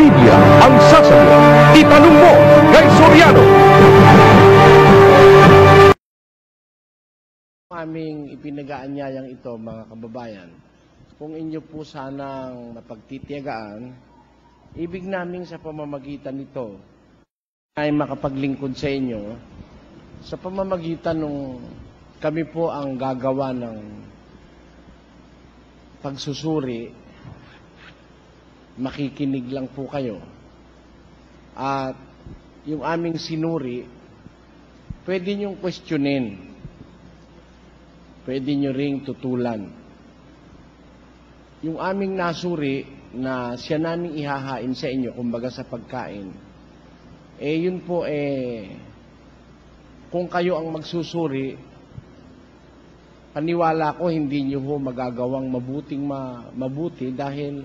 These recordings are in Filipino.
Media ang sasagot. Itanong mo kay Soriano. Aming ipinag-aanyayang ito, mga kababayan, kung inyo po sanang mapagtitiyagaan, ibig namin sa pamamagitan nito ay makapaglingkod sa inyo sa pamamagitan ng kami po ang gagawa ng pagsusuri, makikinig lang po kayo. At yung aming sinuri, pwede niyong questionin. Pwede nyo ring tutulan. Yung aming nasuri na siya naming ihahain sa inyo, kumbaga sa pagkain, yun po kung kayo ang magsusuri, paniwala ko hindi nyo ho magagawang mabuti dahil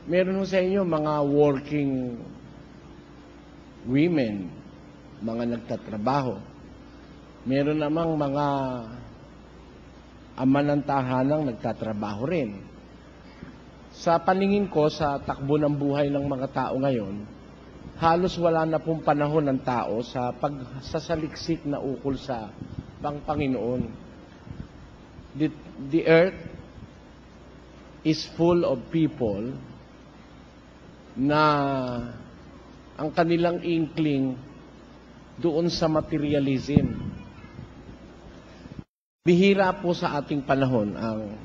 meron ho sa inyo mga working women, mga nagtatrabaho. Meron namang mga ama ng tahanang nagtatrabaho rin. Sa paningin ko, sa takbo ng buhay ng mga tao ngayon, halos wala na pong panahon ng tao sa pagsasaliksik na ukol sa Panginoon. The earth is full of people na ang kanilang inkling doon sa materialism. Bihira po sa ating panahon ang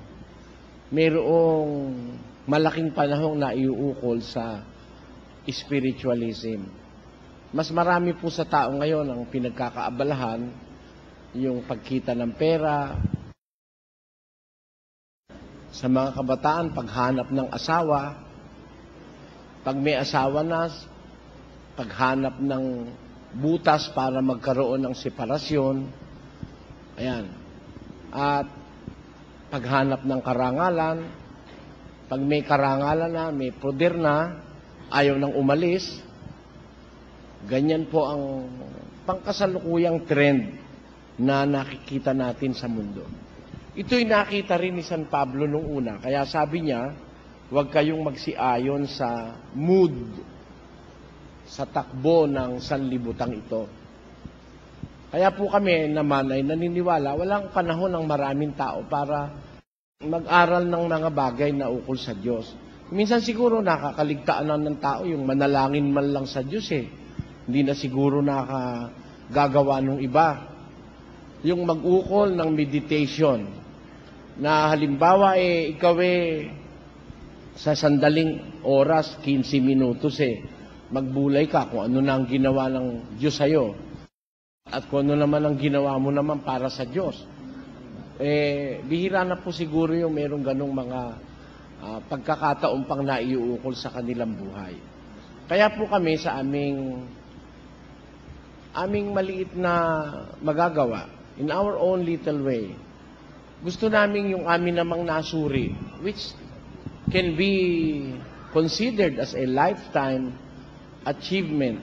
mayroong malaking panahon na iuukol sa spiritualism. Mas marami po sa tao ngayon ang pinagkakaabalahan yung pagkita ng pera, sa mga kabataan paghanap ng asawa, pag may asawa na, paghanap ng butas para magkaroon ng separasyon. Ayan. At paghanap ng karangalan, pag may karangalan na, may poder na, ayaw nang umalis. Ganyan po ang pangkasalukuyang trend na nakikita natin sa mundo. Ito'y nakita rin ni San Pablo nung una. Kaya sabi niya, huwag kayong magsiayon sa mood, sa takbo ng sanlibutan ito. Kaya po kami naman ay naniniwala, walang panahon ng maraming tao para mag-aral ng mga bagay na ukol sa Diyos. Minsan siguro nakakaligtaan ng tao yung manalangin man lang sa Diyos Hindi na siguro nakagagawa ng iba. Yung mag-ukol ng meditation, na halimbawa ikaw sa sandaling oras, 15 minutos magbulay ka kung ano na ang ginawa ng Diyos sa'yo. At kung ano naman ang ginawa mo naman para sa Diyos. Bihira na po siguro yung merong ganong mga pagkakataon pang naiuukol sa kanilang buhay. Kaya po kami sa aming maliit na magagawa, in our own little way, gusto namin yung amin namang nasuri, which can be considered as a lifetime achievement.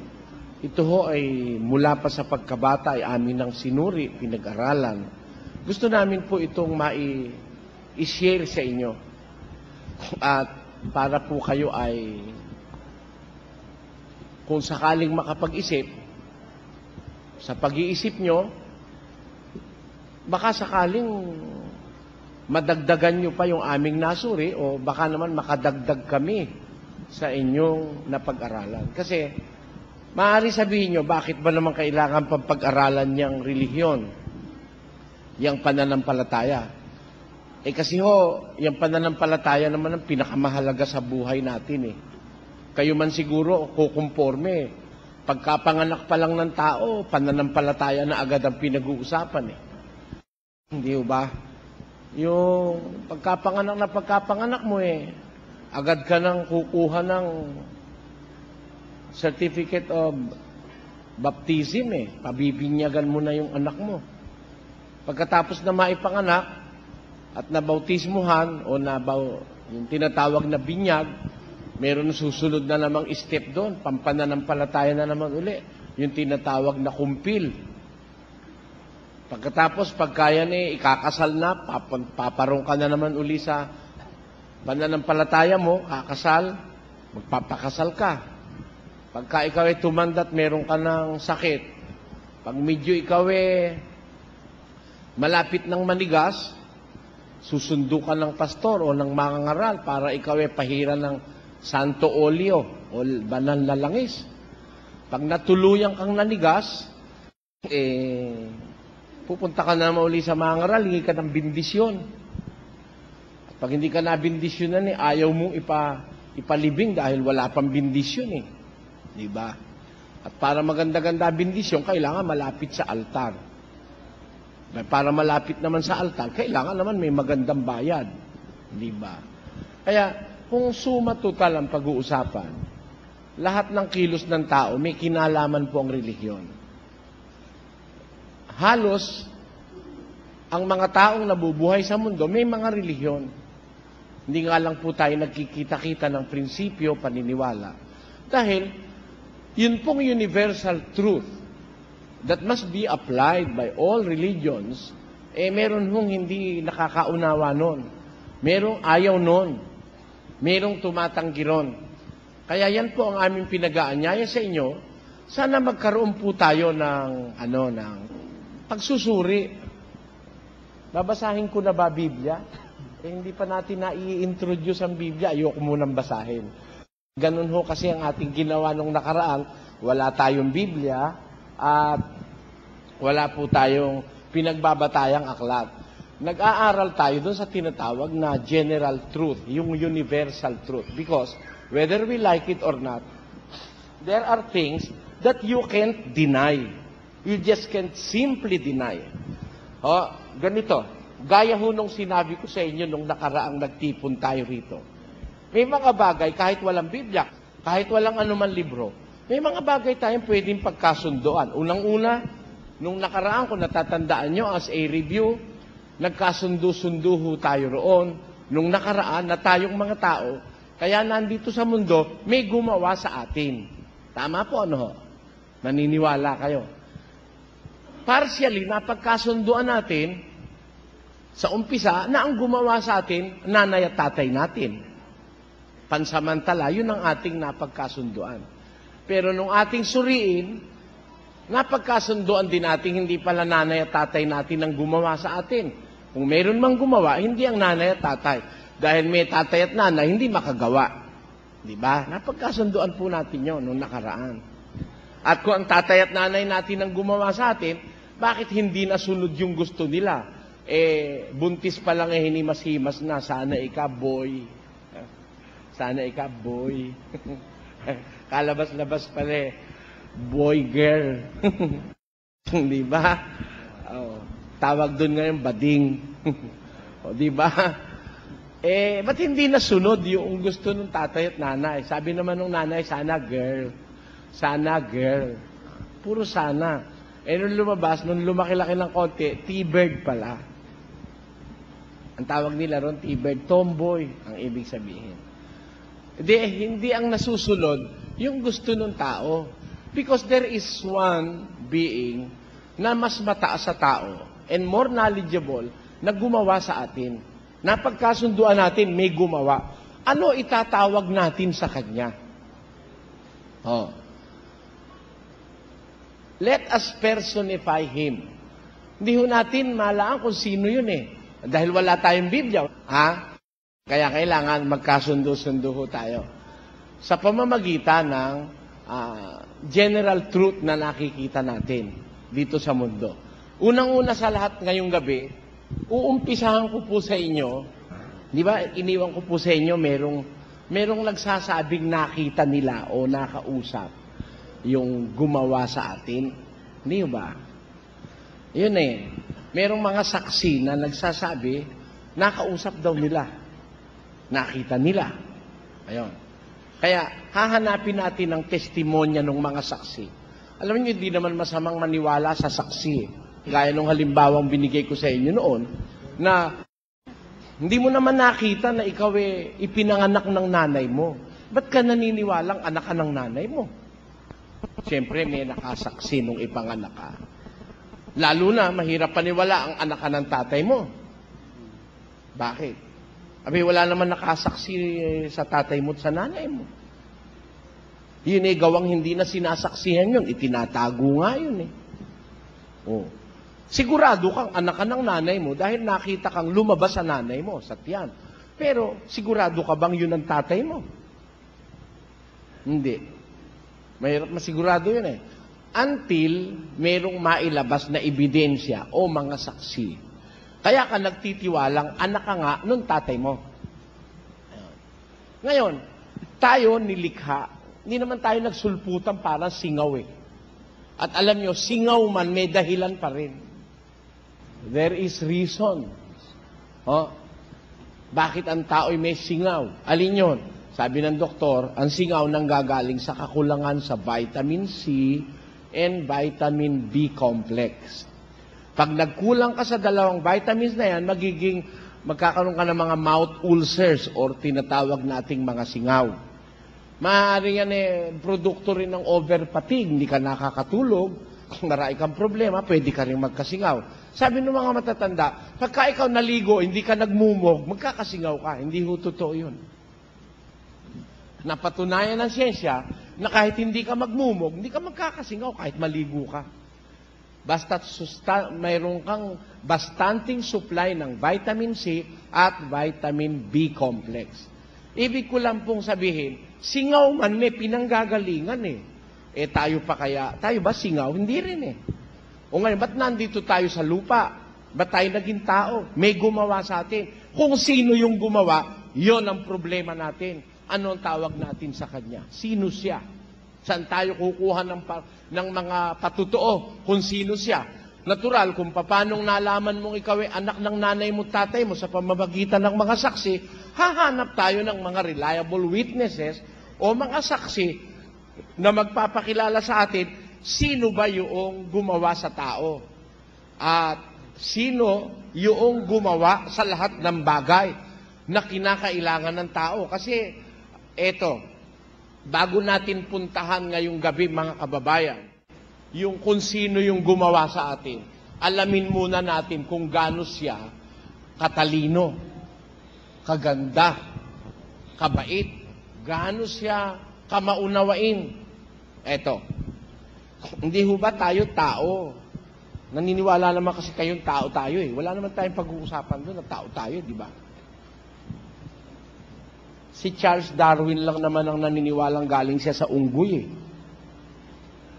Ito ho ay mula pa sa pagkabata ay amin ng sinuri, pinag-aralan. Gusto namin po itong i-share sa inyo. At para po kayo ay, kung sakaling makapag-isip, sa pag-iisip nyo, baka sakaling madagdagan nyo pa yung aming nasuri o baka naman makadagdag kami sa inyong napag-aralan. Kasi, maaari sabihin nyo, bakit ba naman kailangan pang pag-aralan niyang relihiyon, yang pananampalataya? Kasi yung pananampalataya naman ang pinakamahalaga sa buhay natin Kayo man siguro, kukumporme. Pagkapanganak pa lang ng tao, pananampalataya na agad ang pinag-uusapan Hindi ba? Yung pagkapanganak mo agad ka nang kukuha ng certificate of baptism Pabibinyagan mo na yung anak mo. Pagkatapos na maipanganak at nabautismuhan o yung tinatawag na binyag, meron susunod na namang step doon, pampananampalataya na naman uli, yung tinatawag na kumpil. Pagkatapos, pagkayan ikakasal na, paparong ka na naman uli sa pananampalataya mo, kakasal. magpapakasal ka. Pagka ikaw ay tumandat, meron ka ng sakit. Pag medyo ikaw ay malapit ng manigas, susundo ka ng pastor o ng mangangaral para ikaw ay pahira ng santo oleo o banal na langis. Pag natuluyan kang nanigas, pupunta ka na mauli sa mangangaral, hingi ka ng bindisyon. At pag hindi ka nabindisyonan, ayaw mong ipalibing dahil wala pang bindisyon. Diba? At para maganda-ganda bindisyon, kailangan malapit sa altar. Para malapit naman sa altar, kailangan naman may magandang bayad. Diba? Kaya, kung suma total ang pag-uusapan, lahat ng kilos ng tao, may kinalaman po ang relihiyon. Halos, ang mga taong nabubuhay sa mundo, may mga relihiyon. Hindi nga lang po tayo nagkikita-kita ng prinsipyo, paniniwala. Dahil, yun pong universal truth that must be applied by all religions, meron hong hindi nakakaunawa nun. Merong ayaw nun. Merong tumatanggi ron. Kaya yan po ang aming pinag-aanyaya sa inyo. Sana magkaroon po tayo ng pagsusuri. Babasahin ko na ba Biblia? Hindi pa natin na-i-introduce ang Biblia. Ayoko munang basahin. Ganun ho kasi ang ating ginawa nung nakaraan. Wala tayong Biblia at wala po tayong pinagbabatayang aklat. Nag-aaral tayo doon sa tinatawag na general truth, yung universal truth. Because whether we like it or not, there are things that you can't deny. You just can't simply deny. Ganito. Gaya ho nung sinabi ko sa inyo nung nakaraang nagtipon tayo rito. May mga bagay, kahit walang Biblia, kahit walang anuman libro, may mga bagay tayong pwedeng pagkasundoan. Unang-una, nung nakaraan, kung natatandaan nyo, as a review, nagkasundo-sundo ho tayo roon. Nung nakaraan na tayong mga tao, kaya nandito sa mundo, may gumawa sa atin. Tama po, ano ho? Naniniwala kayo. Partially, napagkasundoan natin, sa umpisa, na ang gumawa sa atin, nanay at tatay natin. Pansamantala, yun ang ating napagkasunduan. Pero nung ating suriin, napagkasunduan din natin, hindi pala nanay at tatay natin ang gumawa sa atin. Kung meron mang gumawa, hindi ang nanay at tatay. Dahil may tatay at nanay, hindi makagawa. Diba? Napagkasunduan po natin yun nung nakaraan. At kung ang tatay at nanay natin ang gumawa sa atin, bakit hindi nasunod yung gusto nila? Buntis pa lang hinimas-himas na, sana boy. Sana boy. Kalabas-labas pala boy, girl. Di ba? Tawag doon ngayon, bading. Di ba? Ba't hindi nasunod yung gusto ng tatay at nanay? Sabi naman ng nanay, sana girl. Sana girl. Puro sana. Nung lumabas, nung lumaki-laki ng konti, T-bird pala. Ang tawag nila ron, T-bird, tomboy, ang ibig sabihin. Hindi ang nasusunod yung gusto ng tao. Because there is one being na mas mataas sa tao and more knowledgeable na gumawa sa atin. Napagkasunduan natin, may gumawa. Ano itatawag natin sa kanya? Let us personify Him. Hindi ho natin malaan kung sino yun Dahil wala tayong Biblia. Kaya kailangan magkasundo-sundo ho tayo. Sa pamamagitan ng general truth na nakikita natin dito sa mundo. Unang-una sa lahat ngayong gabi, uumpisahan ko po sa inyo, di ba, iniwan ko po sa inyo, merong nagsasabing nakita nila o nakausap yung gumawa sa atin. Hindi ba? Yun merong mga saksi na nagsasabi, nakausap daw nila. Nakita nila. Ayun. Kaya, hahanapin natin ang testimonya ng mga saksi. Alam niyo, hindi naman masamang maniwala sa saksi. Gaya nung halimbawang binigay ko sa inyo noon, na hindi mo naman nakita na ikaw ipinanganak ng nanay mo. Ba't ka naniniwalang anak ka ng nanay mo? Siyempre, may nakasaksi nung ipanganak ka. Lalo na, mahirap paniwala ang anak ka ng tatay mo. Bakit? Wala naman nakasaksi sa tatay mo at sa nanay mo. Yun eh, gawang hindi na sinasaksihan yun. Itinatago nga yun eh. Oh. Sigurado kang anak ka ng nanay mo dahil nakita kang lumabas sa nanay mo sa tiyan. Pero sigurado ka bang yun ang tatay mo? Hindi. Mahirap masigurado yun eh. Until merong mailabas na ebidensya o mga saksi. Kaya ka nagtitiwalang anak ka nga nung tatay mo. Ngayon, tayo nilikha, hindi naman tayo nagsulputan para singaw eh. At alam nyo, singaw man may dahilan pa rin. There is reason. Oh, bakit ang tao'y may singaw? Alin yun? Sabi ng doktor, ang singaw nanggagaling sa kakulangan sa vitamin C and vitamin B complex. Pag nagkulang ka sa dalawang vitamins na yan, magkakaroon ka ng mga mouth ulcers or tinatawag nating mga singaw. Maaari yan produkto rin ng overfatigue, hindi ka nakakatulog, marami kang problema, pwede ka rin magkasingaw. Sabi ng mga matatanda, pagka ikaw naligo, hindi ka nagmumog, magkakasingaw ka. Hindi ho totoo yun. Napatunayan ng siyensya na kahit hindi ka magmumog, hindi ka magkakasingaw kahit maligo ka. Basta mayroon kang bastanting supply ng vitamin C at vitamin B complex. Ibig ko lang pong sabihin, singaw man may pinanggagalingan eh. Eh tayo pa kaya, tayo ba singaw? Hindi rin eh. O ngayon, ba't nandito tayo sa lupa? Ba't tayo naging tao? May gumawa sa atin. Kung sino yung gumawa, yon ang problema natin. Ano ang tawag natin sa kanya? Sino siya? Saan tayo kukuha ng mga patutuo kung sino siya? Natural, kung paanong nalaman mong ikaw ay anak ng nanay mo, tatay mo sa pamamagitan ng mga saksi, hahanap tayo ng mga reliable witnesses o mga saksi na magpapakilala sa atin sino ba yung gumawa sa tao at sino yung gumawa sa lahat ng bagay na kinakailangan ng tao. Kasi eto, bago natin puntahan ngayong gabi mga kababayan, yung kung sino yung gumawa sa atin, alamin muna natin kung gaano siya katalino, kaganda, kabait, gaano siya kamaunawain. Eto, hindi ho ba tayo tao? Naniniwala naman kasi kayong tao tayo eh. Wala naman tayong pag-uusapan doon na tao tayo, di ba? Si Charles Darwin lang naman ang naniniwalang galing siya sa unggoy eh.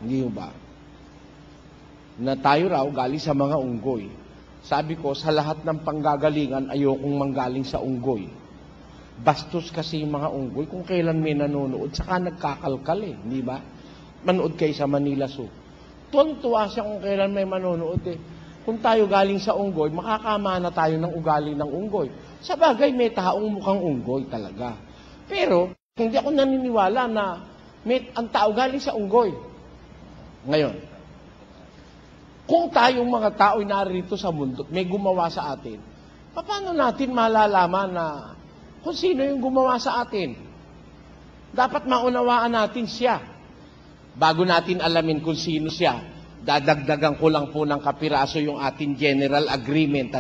Hindi ho ba? Na tayo raw galing sa mga unggoy. Sabi ko, sa lahat ng panggagalingan, ayokong manggaling sa unggoy. Bastos kasi yung mga unggoy kung kailan may nanonood, saka nagkakalkal eh, di ba? Manood kayo sa Manila Zoo. Tuwan-tuwa siya kung kailan may manonood eh. Kung tayo galing sa unggoy, makakama na tayo ng ugali ng unggoy. Sa bagay, may taong mukhang unggoy talaga. Pero, hindi ako naniniwala na ang tao galing sa unggoy. Ngayon, kung tayong mga tao'y narito sa mundo, may gumawa sa atin, paano natin malalaman na kung sino yung gumawa sa atin? Dapat maunawaan natin siya. Bago natin alamin kung sino siya, dadagdagan ko lang po ng kapiraso yung ating general agreement.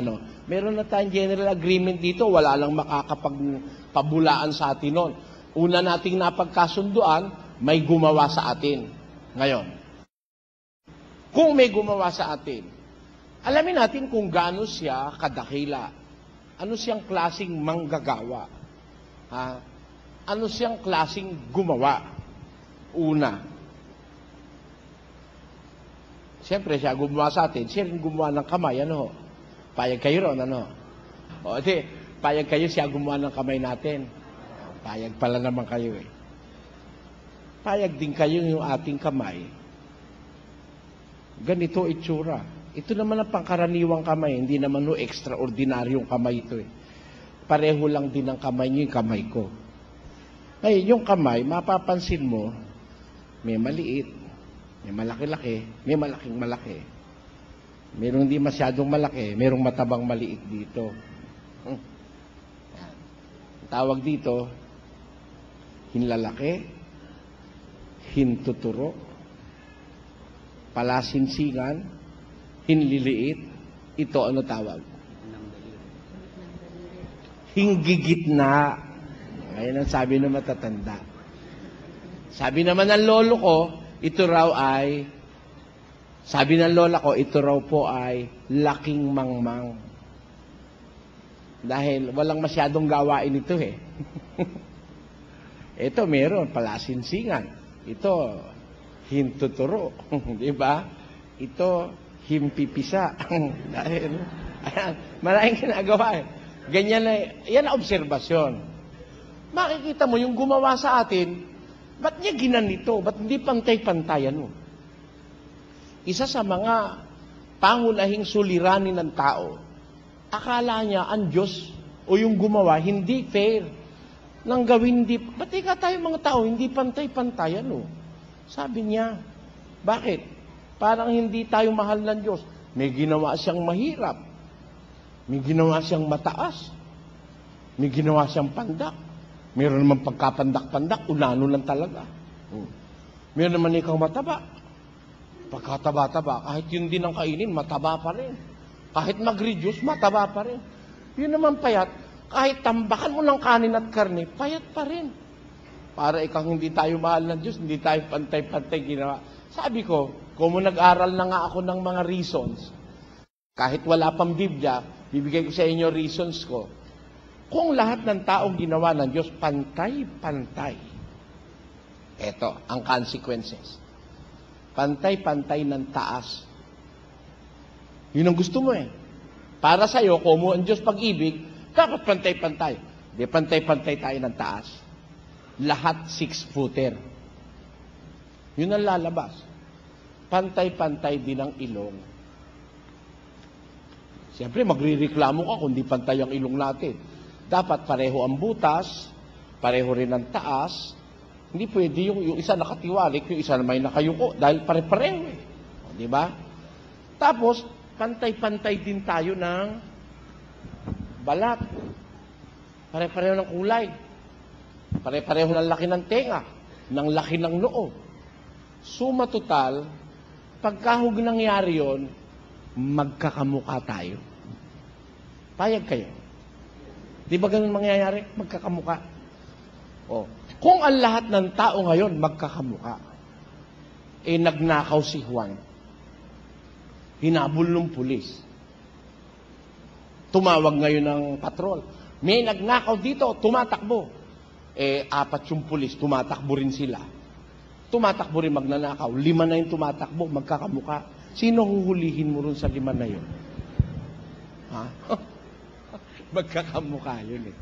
Meron na tayong general agreement dito, wala lang makakapagpabulaan sa atin nun. Una nating napagkasunduan, may gumawa sa atin. Ngayon, kung may gumawa sa atin, alamin natin kung gaano siya kadakila. Ano siyang klaseng manggagawa? Ha? Ano siyang klaseng gumawa? Una, siyempre siya gumawa sa atin, siya rin gumawa ng kamay, ano ho? Payag kayo ron, ano? O, di, payag kayo siya gumawa ng kamay natin. Payag pala naman kayo eh. Payag din kayo yung ating kamay. Ganito itsura. Ito naman ang pangkaraniwang kamay, hindi naman no extraordinaryong kamay ito eh. Pareho lang din ang kamay niyo, yung kamay ko. Ngayon, yung kamay, mapapansin mo, may maliit, may malaki-laki, may malaking malaki. Merong hindi masyadong malaki, merong matabang maliit dito. Tawag dito, hinlalaki, hintuturo, palasinsingan, hinliliit, ito ano tawag? Hinggigitna. Ayan ang sabi ng matatanda. Sabi naman ng lolo ko, sabi ng lola ko, ito raw po ay laking mangmang. Dahil walang masyadong gawain ito eh. Ito meron, palasinsingan. Ito, hintuturo. Di ba? Ito, himpipisa. Dahil, ayan, maraming ginagawa eh. Ganyan na, yan ang obserbasyon. Makikita mo, yung gumawa sa atin, ba't niya ginanito? Ba't hindi pantay-pantayan mo? Isa sa mga pangunahing suliranin ng tao, akala niya ang Diyos o yung gumawa, hindi fair. Nang gawin, ba't ika tayo mga tao, hindi pantay-pantayan o? Sabi niya, bakit? Parang hindi tayo mahal ng Diyos. May ginawa siyang mahirap. May ginawa siyang mataas. May ginawa siyang pandak. Meron naman pagkapandak-pandak, unano lang talaga. Meron naman ikaw mataba. Pagkataba-taba, kahit yun din ang kainin, mataba pa rin. Kahit mag-reduce, mataba pa rin. Yun naman payat, kahit tambakan mo ng kanin at karne, payat pa rin. Para ikaw hindi tayo mahal ng Diyos, hindi tayo pantay-pantay ginawa. Sabi ko, kung nag-aral na nga ako ng mga reasons, kahit wala pang Biblia, bibigay ko sa inyo reasons ko. Kung lahat ng taong ginawa ng Diyos, pantay-pantay. Ito, ang consequences. Pantay-pantay ng taas. Yun ang gusto mo eh. Para sa'yo, kung mo ang Diyos pag-ibig, dapat pantay-pantay. Di pantay-pantay tayo ng taas. Lahat 6-footer. Yun ang lalabas. Pantay-pantay din ang ilong. Siyempre, magrireklamo ka kung di pantay ang ilong natin. Dapat pareho ang butas, pareho rin ang taas. Hindi pwede yung isa nakatiwalik, yung isa na may nakayuko, dahil pare-pareho eh. Di ba? Tapos, pantay-pantay din tayo ng balat. Pare-pareho ng kulay. Pare-pareho ng laki ng tenga, ng laki ng noo. Suma total, pagkahug nangyari yon, magkakamukha tayo. Payag kayo. Di ba ganun mangyayari? Magkakamukha. O, kung ang lahat ng tao ngayon magkakamukha, nagnakaw si Juan. Hinabol ng pulis. Tumawag ngayon ng patrol. May nagnakaw dito, tumatakbo. 4 yung pulis, tumatakbo rin sila. Tumatakbo rin magnanakaw. 5 na yung tumatakbo, magkakamukha. Sino huhulihin mo rin sa 5 na yun? Ha? Magkakamukha yun eh.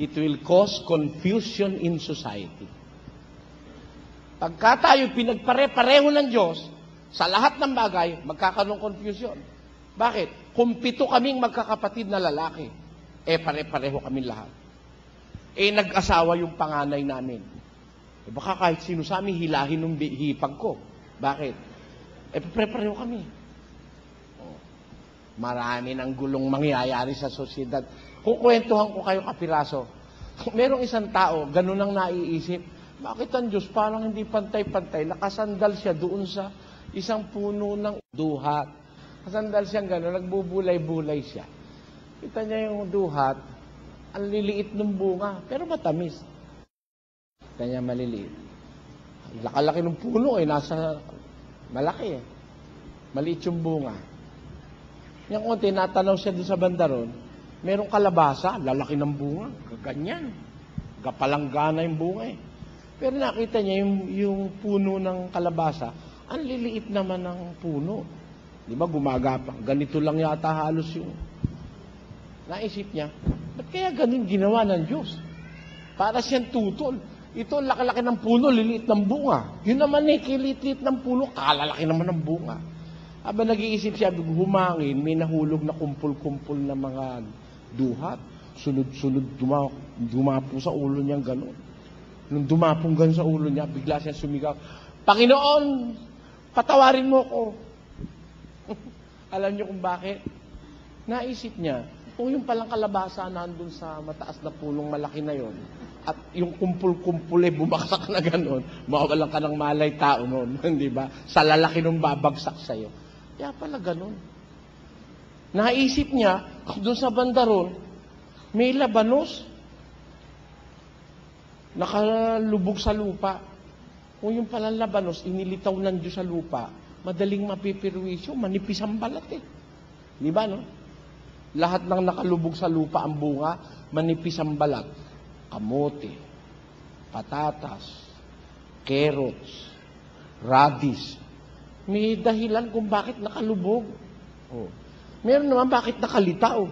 It will cause confusion in society. Pagka tayo pinagpare-pareho ng Diyos, sa lahat ng bagay, magkakaroon confusion. Bakit? Kung 7 kaming magkakapatid na lalaki, pare-pareho kami lahat. Nag-asawa yung panganay namin. Baka kahit sino sa amin, hilahin ng hipag ko. Bakit? Pare-pareho kami. Marami ng gulong mangyayari sa sosyedad. Kukwentuhan ko kayo kapiraso. Merong isang tao, ganun ang naiisip. Bakit ang Diyos parang hindi pantay-pantay? Nakasandal siya doon sa isang puno ng duhat. Nakasandal siya gano'n, nagbubulay-bulay siya. Kita niya yung duhat, ang liliit ng bunga, pero matamis. Kita niya maliliit. Laki-laki ng puno nasa malaki Maliit yung bunga. Yung konti, natanaw siya doon sa bandaron, merong kalabasa, lalaki ng bunga, ganyan. Gapalanggana yung bunga Pero nakita niya yung puno ng kalabasa, ang liliit naman ng puno. Di ba, gumagapang. Ganito lang yata halos yung naisip niya. Ba't kaya ganun ginawa ng Diyos? Para siyang tutol. Ito, laki-laki ng puno, liliit ng bunga. Yun naman kiliit-liit ng puno, kalalaki naman ng bunga. Aba nag-iisip siya, humangin, may nahulog na kumpul-kumpul na mga duhat. Sunod-sunod, dumapo sa ulo niya gano'n. Nung dumapong gano'n sa ulo niya, bigla siya sumigaw, Panginoon, patawarin mo ko. Alam niyo kung bakit? Naisip niya, kung yung palang kalabasa nandun sa mataas na punong malaki na yon, at yung kumpul-kumpul bumaksak na gano'n, mawalan ka ng malay tao noon, di ba? Sa lalaki nung babagsak sa'yo. Kaya pala gano'n. Naisip niya, doon sa bandaron, may labanos, nakalubog sa lupa. Kung yung palang labanos, inilitaw ng Diyos sa lupa, madaling mapipirwisyo, manipis ang balat eh. Di ba, no? Lahat ng nakalubog sa lupa ang bunga, manipis ang balat. Kamote, patatas, carrots, radish. May dahilan kung bakit nakalubog. Oh. Meron naman bakit nakalitaw.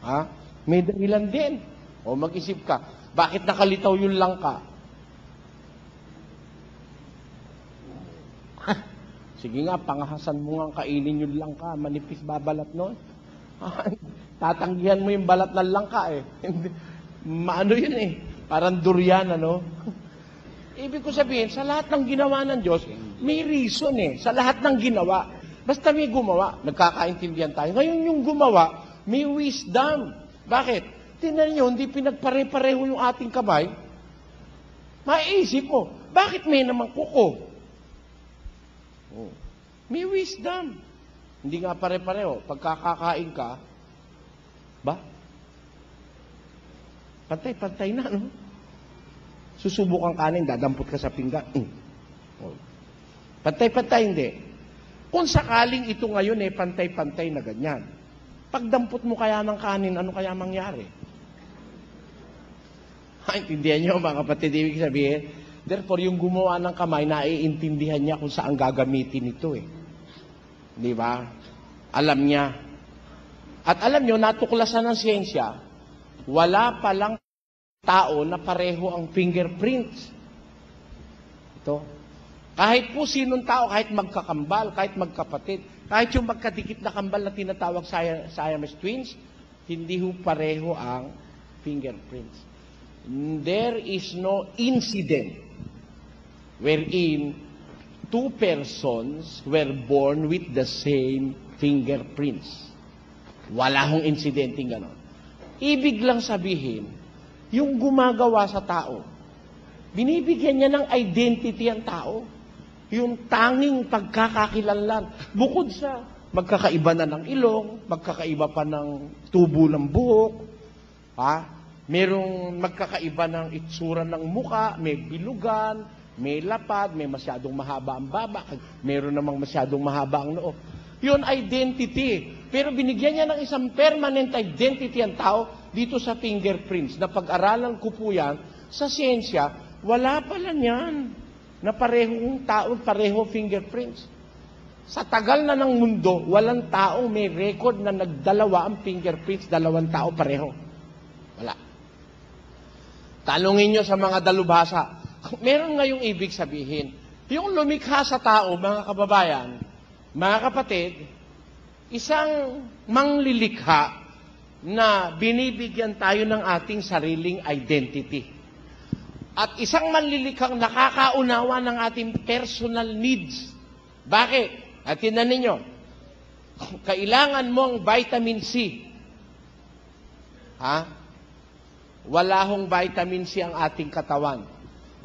Ha? May dahilan din. O mag-isip ka, bakit nakalitaw yung langka? Sige nga, pangahasan mo nga kainin yung langka, manipis babalat nun. Tatanggihan mo yung balat ng langka eh. Maano yun eh, parang durian ano. Ibig ko sabihin, sa lahat ng ginawa ng Diyos, may reason eh, sa lahat ng ginawa. Basta may gumawa, nagkakaintindihan tayo. Ngayon yung gumawa, may wisdom. Bakit? Tingnan nyo, hindi pinagpare-pareho yung ating kamay. Maiisip mo, bakit may namang kuko? Oh. May wisdom. Hindi nga pare-pareho. Pagkakakain ka, ba? Pantay-pantay na, no? Susubok ang kanin, dadampot ka sa pinggan. Oh. Pantay-pantay, hindi. Kung sakaling ito ngayon eh, pantay-pantay na ganyan. Pagdampot mo kaya ng kanin, ano kaya mangyari? Intindihan nyo, mga kapatid, ibig sabihin, therefore, yung gumawa ng kamay, naiintindihan niya kung saan gagamitin ito eh. Di ba? Alam niya. At alam nyo, natuklasan ng siyensya, wala palang tao na pareho ang fingerprints. Ito. Kahit po sinong tao, kahit magkakambal, kahit magkapatid, kahit yung magkadikit na kambal na tinatawag Siamese twins, hindi ho pareho ang fingerprints. There is no incident wherein two persons were born with the same fingerprints. Wala hong insidenteng gano'n. Ibig lang sabihin, yung gumagawa sa tao, binibigyan niya ng identity ang tao. Yung tanging pagkakakilanlan. Bukod sa magkakaiba na ng ilong, magkakaiba pa ng tubo ng buhok, merong magkakaiba ng itsura ng muka, may bilugan, may lapad, may masyadong mahaba ang baba, meron namang masyadong mahaba ang noo. Yun, identity. Pero binigyan niya ng isang permanent identity ang tao dito sa fingerprints. Napag-aralan ko po yan, sa siyensya, wala pala niyan na parehong tao, pareho fingerprints. Sa tagal na ng mundo, walang taong may record na nagdalawa ang fingerprints, dalawang tao pareho. Wala. Tanungin nyo sa mga dalubhasa, meron ngayong ibig sabihin, yung lumikha sa tao, mga kababayan, mga kapatid, isang manglilikha na binibigyan tayo ng ating sariling identity. At isang manlilikhang nakakaunawa ng ating personal needs. Bakit? At tingnan ninyo, kailangan mong vitamin C. Wala hong vitamin C ang ating katawan.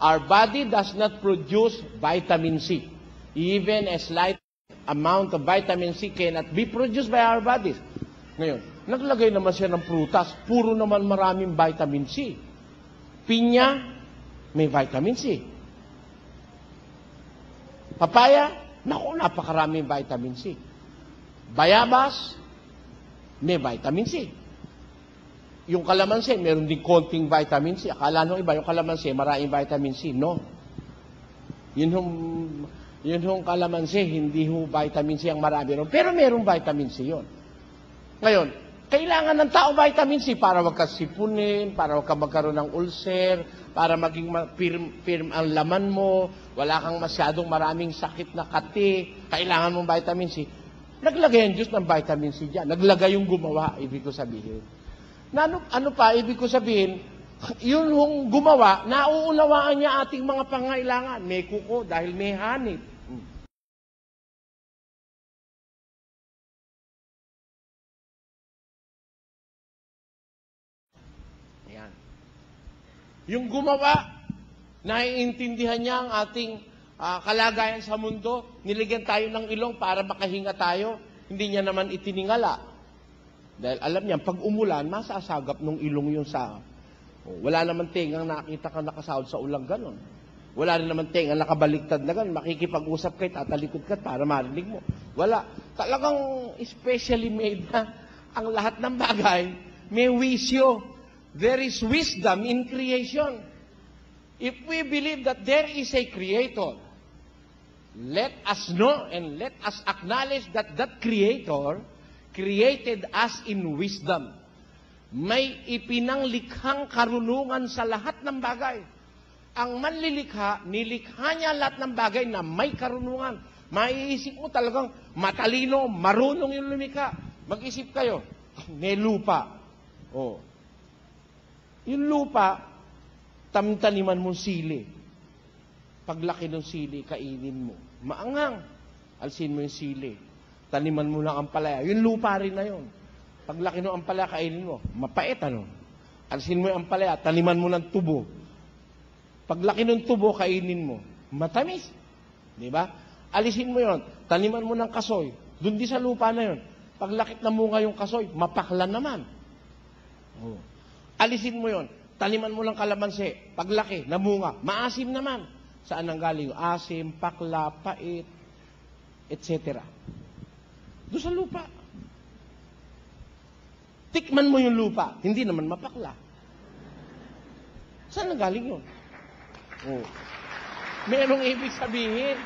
Our body does not produce vitamin C. Even a slight amount of vitamin C cannot be produced by our bodies. Ngayon, naglagay naman siya ng prutas, puro naman maraming vitamin C. Pinya, may vitamin C. Papaya, naku, napakaraming vitamin C. Bayabas, may vitamin C. Yung kalamansi, meron din konting vitamin C. Akala nung iba, yung kalamansi, maraming vitamin C. No. Yun hong kalamansi, hindi ho vitamin C ang marami. Pero merong vitamin C yun. Ngayon, kailangan ng tao vitamin C para wag ka sipunin, para wag ka magkaroon ng ulcer, para maging firm ang laman mo, wala kang masyadong maraming sakit na kati, kailangan mong vitamin C. Naglagay ang Diyos ng vitamin C dyan. Naglagay yung gumawa, ibig ko sabihin. Na ano pa, ibig ko sabihin, yun yung gumawa, nauunawaan niya ating mga pangailangan. May kuko dahil may hanip. Ayan. Yung gumawa, naiintindihan niya ang ating kalagayan sa mundo. Niligyan tayo ng ilong para makahinga tayo. Hindi niya naman itiningala. Dahil alam niya, pag umulan, masasagap nung ilong yung sa... wala naman tingang nakita ka nakasahod sa ulang ganon. Wala rin naman tenga nakabaliktad na ganun. Makikipag-usap kayo, tatalikod ka para marinig mo. Wala. Talagang specially made na ang lahat ng bagay. May wisyo. There is wisdom in creation. If we believe that there is a creator, let us know and let us acknowledge that that creator created us in wisdom. May ipinanglikhang karunungan sa lahat ng bagay. Ang manlilikha, nilikha niya lahat ng bagay na may karunungan. Maiisip mo talagang matalino, marunong yung lumikha. Mag-isip kayo, may lupa. Oh. Yung lupa, tamtaniman mong sili. Paglaki ng sili, kainin mo. Maangang. Alsin mo yung sili. Taniman mo lang ang palaya. Yung lupa rin na yun. Paglaki ng ampalaya, kainin mo. Mapait, ano? Alsin mo yung ampalaya, taniman mo ng tubo. Paglaki ng tubo, kainin mo. Matamis. Di ba? Alisin mo yon, taniman mo ng kasoy. Doon di sa lupa na yon. Paglakit na munga yung kasoy, mapaklan naman. Oh. Alisin mo yon, taniman mo ng kalamansi. Paglaki, namunga, maasim naman. Saan ang galing? Asim, pakla, pait, etc. Doon sa lupa. Tikman mo yung lupa, hindi naman mapakla. Saan ang galing yun? Oh. Merong ibig sabihin,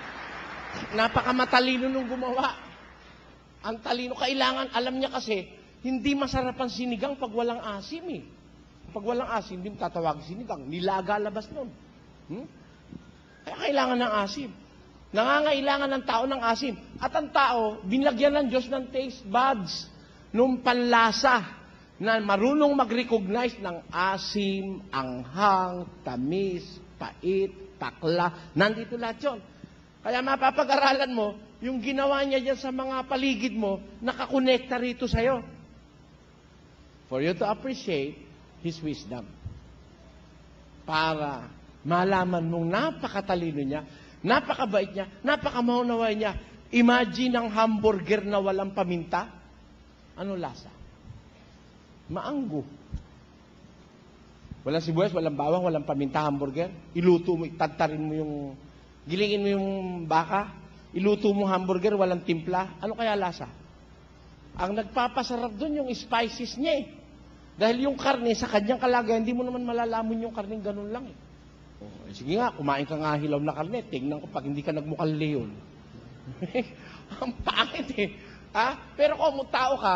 napakamatalino nung gumawa. Ang talino, kailangan, alam niya kasi, hindi masarap ang sinigang pag walang asim eh. Pag walang asim, hindi tatawag sinigang. Nilaga labas nun. Kaya kailangan ng asim. Nangangailangan ng tao ng asim. At ang tao, binlagyan ng Diyos ng taste buds, nung panlasa, na marunong mag-recognize ng asim, anghang, tamis, pait, takla. Nandito lahat yun. Kaya mapapag-aralan mo, yung ginawa niya dyan sa mga paligid mo, nakakonekta rito sa'yo. For you to appreciate His wisdom. Para malaman mong napakatalino niya, napakabait niya, napakamaunaway niya. Imagine ang hamburger na walang paminta. Ano lasa? Maanggo. Walang sibuyas, walang bawang, walang paminta hamburger. Iluto mo, tatarin mo yung, gilingin mo yung baka, iluto mo hamburger, walang timpla. Ano kaya lasa? Ang nagpapasarap doon yung spices niya eh. Dahil yung karne, sa kanyang kalagayan, hindi mo naman malalaman yung karne ganun lang eh. Oh, sige nga, kumain ka nga hilaw na karne, tingnan ko pag hindi ka nagmukhang leon. Ang pangit eh. Ha? Pero kung tao ka,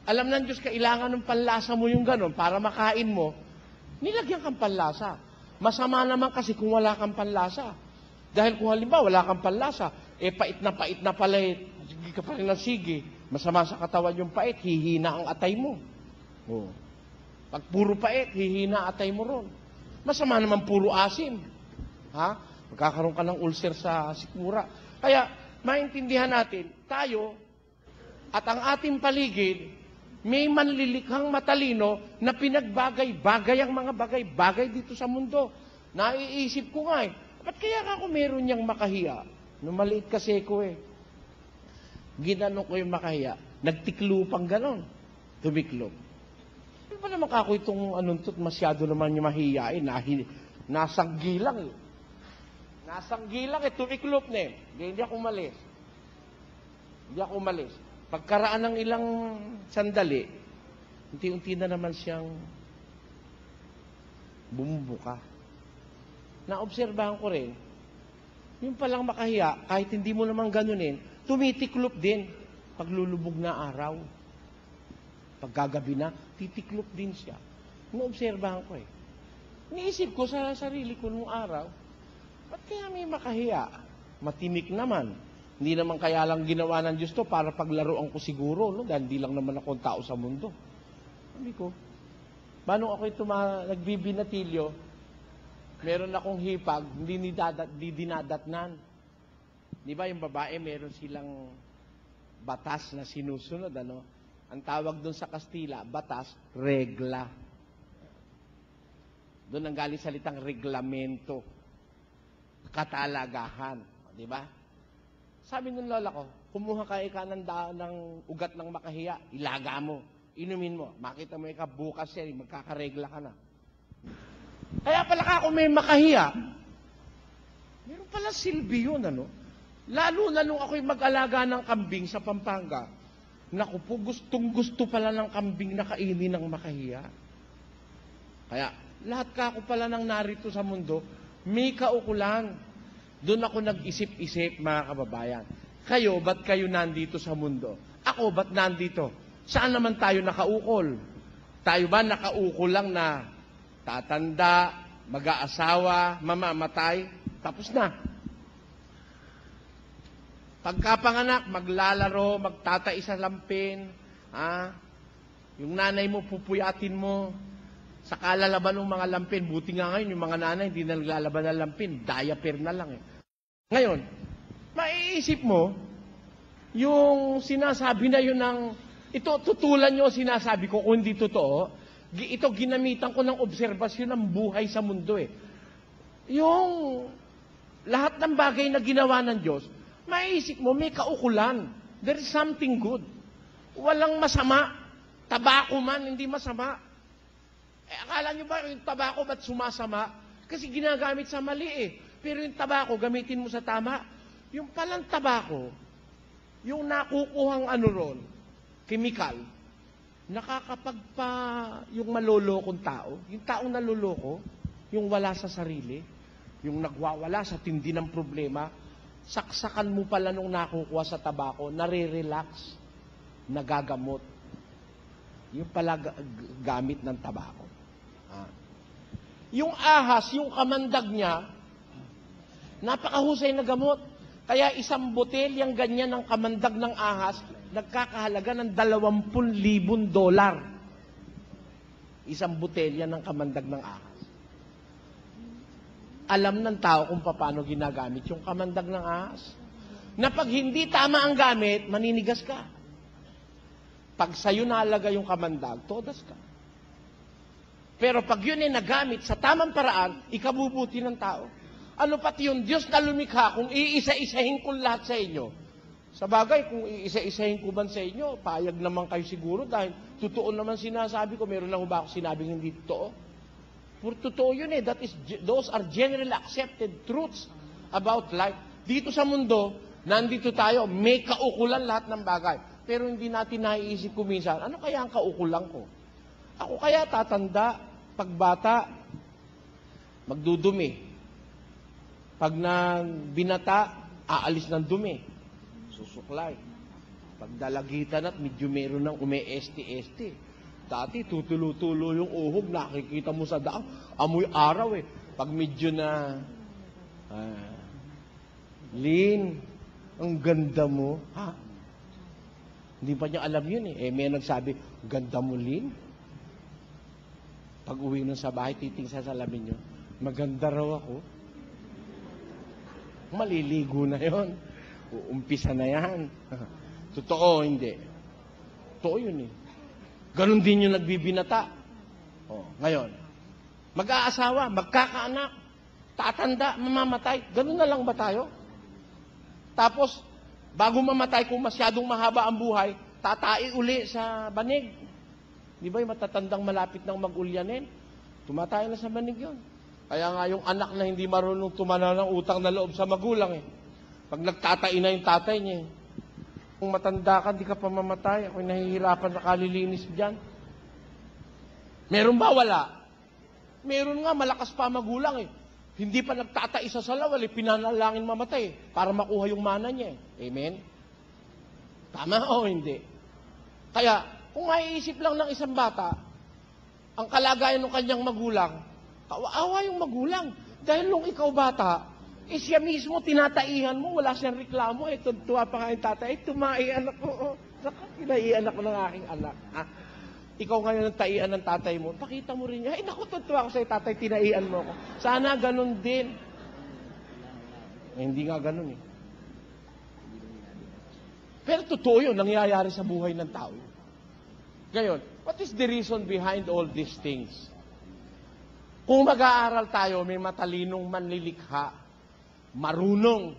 alam ng Diyos, kailangan ng panlasa mo yung ganun para makain mo, nilagyan kang panlasa. Masama naman kasi kung wala kang panlasa. Dahil kung halimbawa wala kang panlasa, pait na pala sige ka pa rin ng sige, masama sa katawan yung pait, hihina ang atay mo. Oh. Pag puro pait, hihina atay mo ron. Masama naman puro asim. Ha? Magkakaroon ka ng ulcer sa sikmura. Kaya, maintindihan natin, tayo, at ang ating paligid, may manlilikhang matalino na pinagbagay-bagay ang mga bagay-bagay dito sa mundo. Naiisip ko nga ba't kaya ako meron niyang makahiya? Nung maliit kasi ko ginanong ko yung makahiya, nagtiklupang ganon, tumiklop. Di ba naman ako itong anuntot masyado naman yung mahiyain, nasanggilang Nasanggilang tumiklop na Hindi ako umalis. Pagkaraan ng ilang sandali, unti-unti na naman siyang bumubuka. Naobserbahan ko rin, yung palang makahiya, kahit hindi mo naman ganunin, tumitiklop din paglulubog na araw. Pagkagabi na, titiklop din siya. Naobserbahan ko Niisip ko sa sarili ko nung araw, ba't kaya may makahiya? Matinik naman. Hindi naman kaya lang ginawa ng Diyos to para paglaruan ko siguro, no? Dahil di lang naman ako tao sa mundo. Sabi ko, paano ako ito nagbibinatilyo, meron akong hipag, hindi dinadatnan. Di ba yung babae, meron silang batas na sinusunod, ano? Ang tawag doon sa Kastila, batas, regla. Doon ang galing salitang reglamento, katalagahan. Di ba? Sabi ng lola ko, kumuha ka ng ugat ng makahiya, ilaga mo, inumin mo, makita mo bukas bukas yan, magkakaregla ka na. Kaya pala ako may makahiya, pala silbi yun, ano? Lalo na nung ako'y mag-alaga ng kambing sa Pampanga, naku po, gustong-gusto pala ng kambing na kainin ng makahiya. Kaya, lahat ka ako pala nang narito sa mundo, may kaukulan. Doon ako nag-isip-isip, mga kababayan. Kayo, ba't kayo nandito sa mundo? Ako, ba't nandito? Saan naman tayo nakaukol? Tayo ba nakaukol lang na tatanda, mag-aasawa, mamamatay, tapos na? Pagkapanganak, maglalaro, magtatai sa lampin, yung nanay mo, pupuyatin mo, sa kalalaban ng mga lampin. Buti nga ngayon, yung mga nanay, hindi na naglalaban ng lampin, diaper na lang eh. Ngayon, maiisip mo, yung sinasabi na yun ng, ito, tutulan nyo sinasabi ko, kung hindi totoo, ito, ginamitan ko ng obserbasyon ng buhay sa mundo eh. Yung lahat ng bagay na ginawa ng Diyos, maiisip mo, may kaukulan. There is something good. Walang masama. Tabako man, hindi masama. Akala nyo ba yung tabako ba't sumasama? Kasi ginagamit sa mali eh. Pero yung tabako, gamitin mo sa tama. Yung palang tabako, yung nakukuhang ron, chemical, nakakapagpa yung malolokong tao, yung taong naloloko, yung wala sa sarili, yung nagwawala sa tindi ng problema, saksakan mo pala nung nakukuha sa tabako, nare-relax, nagagamot. Yung pala gamit ng tabako. Yung ahas, yung kamandag niya, napakahusay na gamot. Kaya isang botelyang ganyan ng kamandag ng ahas, nagkakahalaga ng $20,000. Isang botelya ng kamandag ng ahas. Alam ng tao kung paano ginagamit yung kamandag ng ahas. Na pag hindi tama ang gamit, maninigas ka. Pag sa'yo nalaga yung kamandag, todas ka. Pero pag yun ay nagamit sa tamang paraan, ikabubuti ng tao. Ano pati yung Diyos na lumikha, kung iisa-isahin ko lahat sa inyo. Sa bagay, kung iisa-isahin ko ba sa inyo, payag naman kayo siguro dahil totoo naman sinasabi ko. Meron lang ba ako sinabing hindi totoo? Puro totoo yun eh. Those are generally accepted truths about life. Dito sa mundo, nandito tayo, may kaukulan lahat ng bagay. Pero hindi natin naiisip ko minsan, ano kaya ang kaukulan ko? Ako kaya tatanda, pagbata, magdudumi. Pag binata, aalis ng dumi. Susuklay. Pag dalagitan at medyo meron ng ume-esti-esti. Dati, tutulo-tulo yung uhog, nakikita mo sa daan. Amoy araw eh. Pag medyo na, Lin, ang ganda mo. Ha? Hindi pa niya alam yun eh. May nagsabi, ganda mo, Lin? Pag uwi nun sa bahay, titing sa salamin nyo, maganda raw ako. Maliligo na yon. Uumpisa na yan. Totoo, hindi. Totoo yun eh. Ganon din yung nagbibinata. Ngayon, mag-aasawa, magkakaanak, tatanda, mamamatay. Ganon na lang ba tayo? Tapos, bago mamatay, kung masyadong mahaba ang buhay, tatai uli sa banig. Di ba yung matatandang malapit ng mag-ulyanin? Tumatay na sa banig yun. Kaya nga yung anak na hindi marunong tumana ng utang na loob sa magulang eh. Pag nagtatai na yung tatay niya eh. Kung matanda ka, di ka pa mamatay. Ako'y nahihirapan na kalilinis dyan. Meron ba? Wala. Meron nga, malakas pa magulang eh. Hindi pa nagtatai sa salawal eh. Pinanalangin mamatay eh. Para makuha yung mana niya eh. Amen? Tama o hindi? Kaya, kung maiisip lang ng isang bata, ang kalagayan ng kanyang magulang, kawawa yung magulang. Dahil nung ikaw bata, siya mismo tinataihan mo, wala siyang reklamo, tuwa pa nga yung tatay, tumaian ako, tinaian ako ng aking anak. Ikaw ngayon ang taian ng tatay mo, pakita mo rin niya, naku, tuwa ako sa'yo, tatay, tinaian mo ako. Sana ganun din. Hindi nga ganun eh. Pero totoo yun, nangyayari sa buhay ng tao. Ngayon, what is the reason behind all these things? Kung mag-aaral tayo, may matalinong manlilikha, marunong,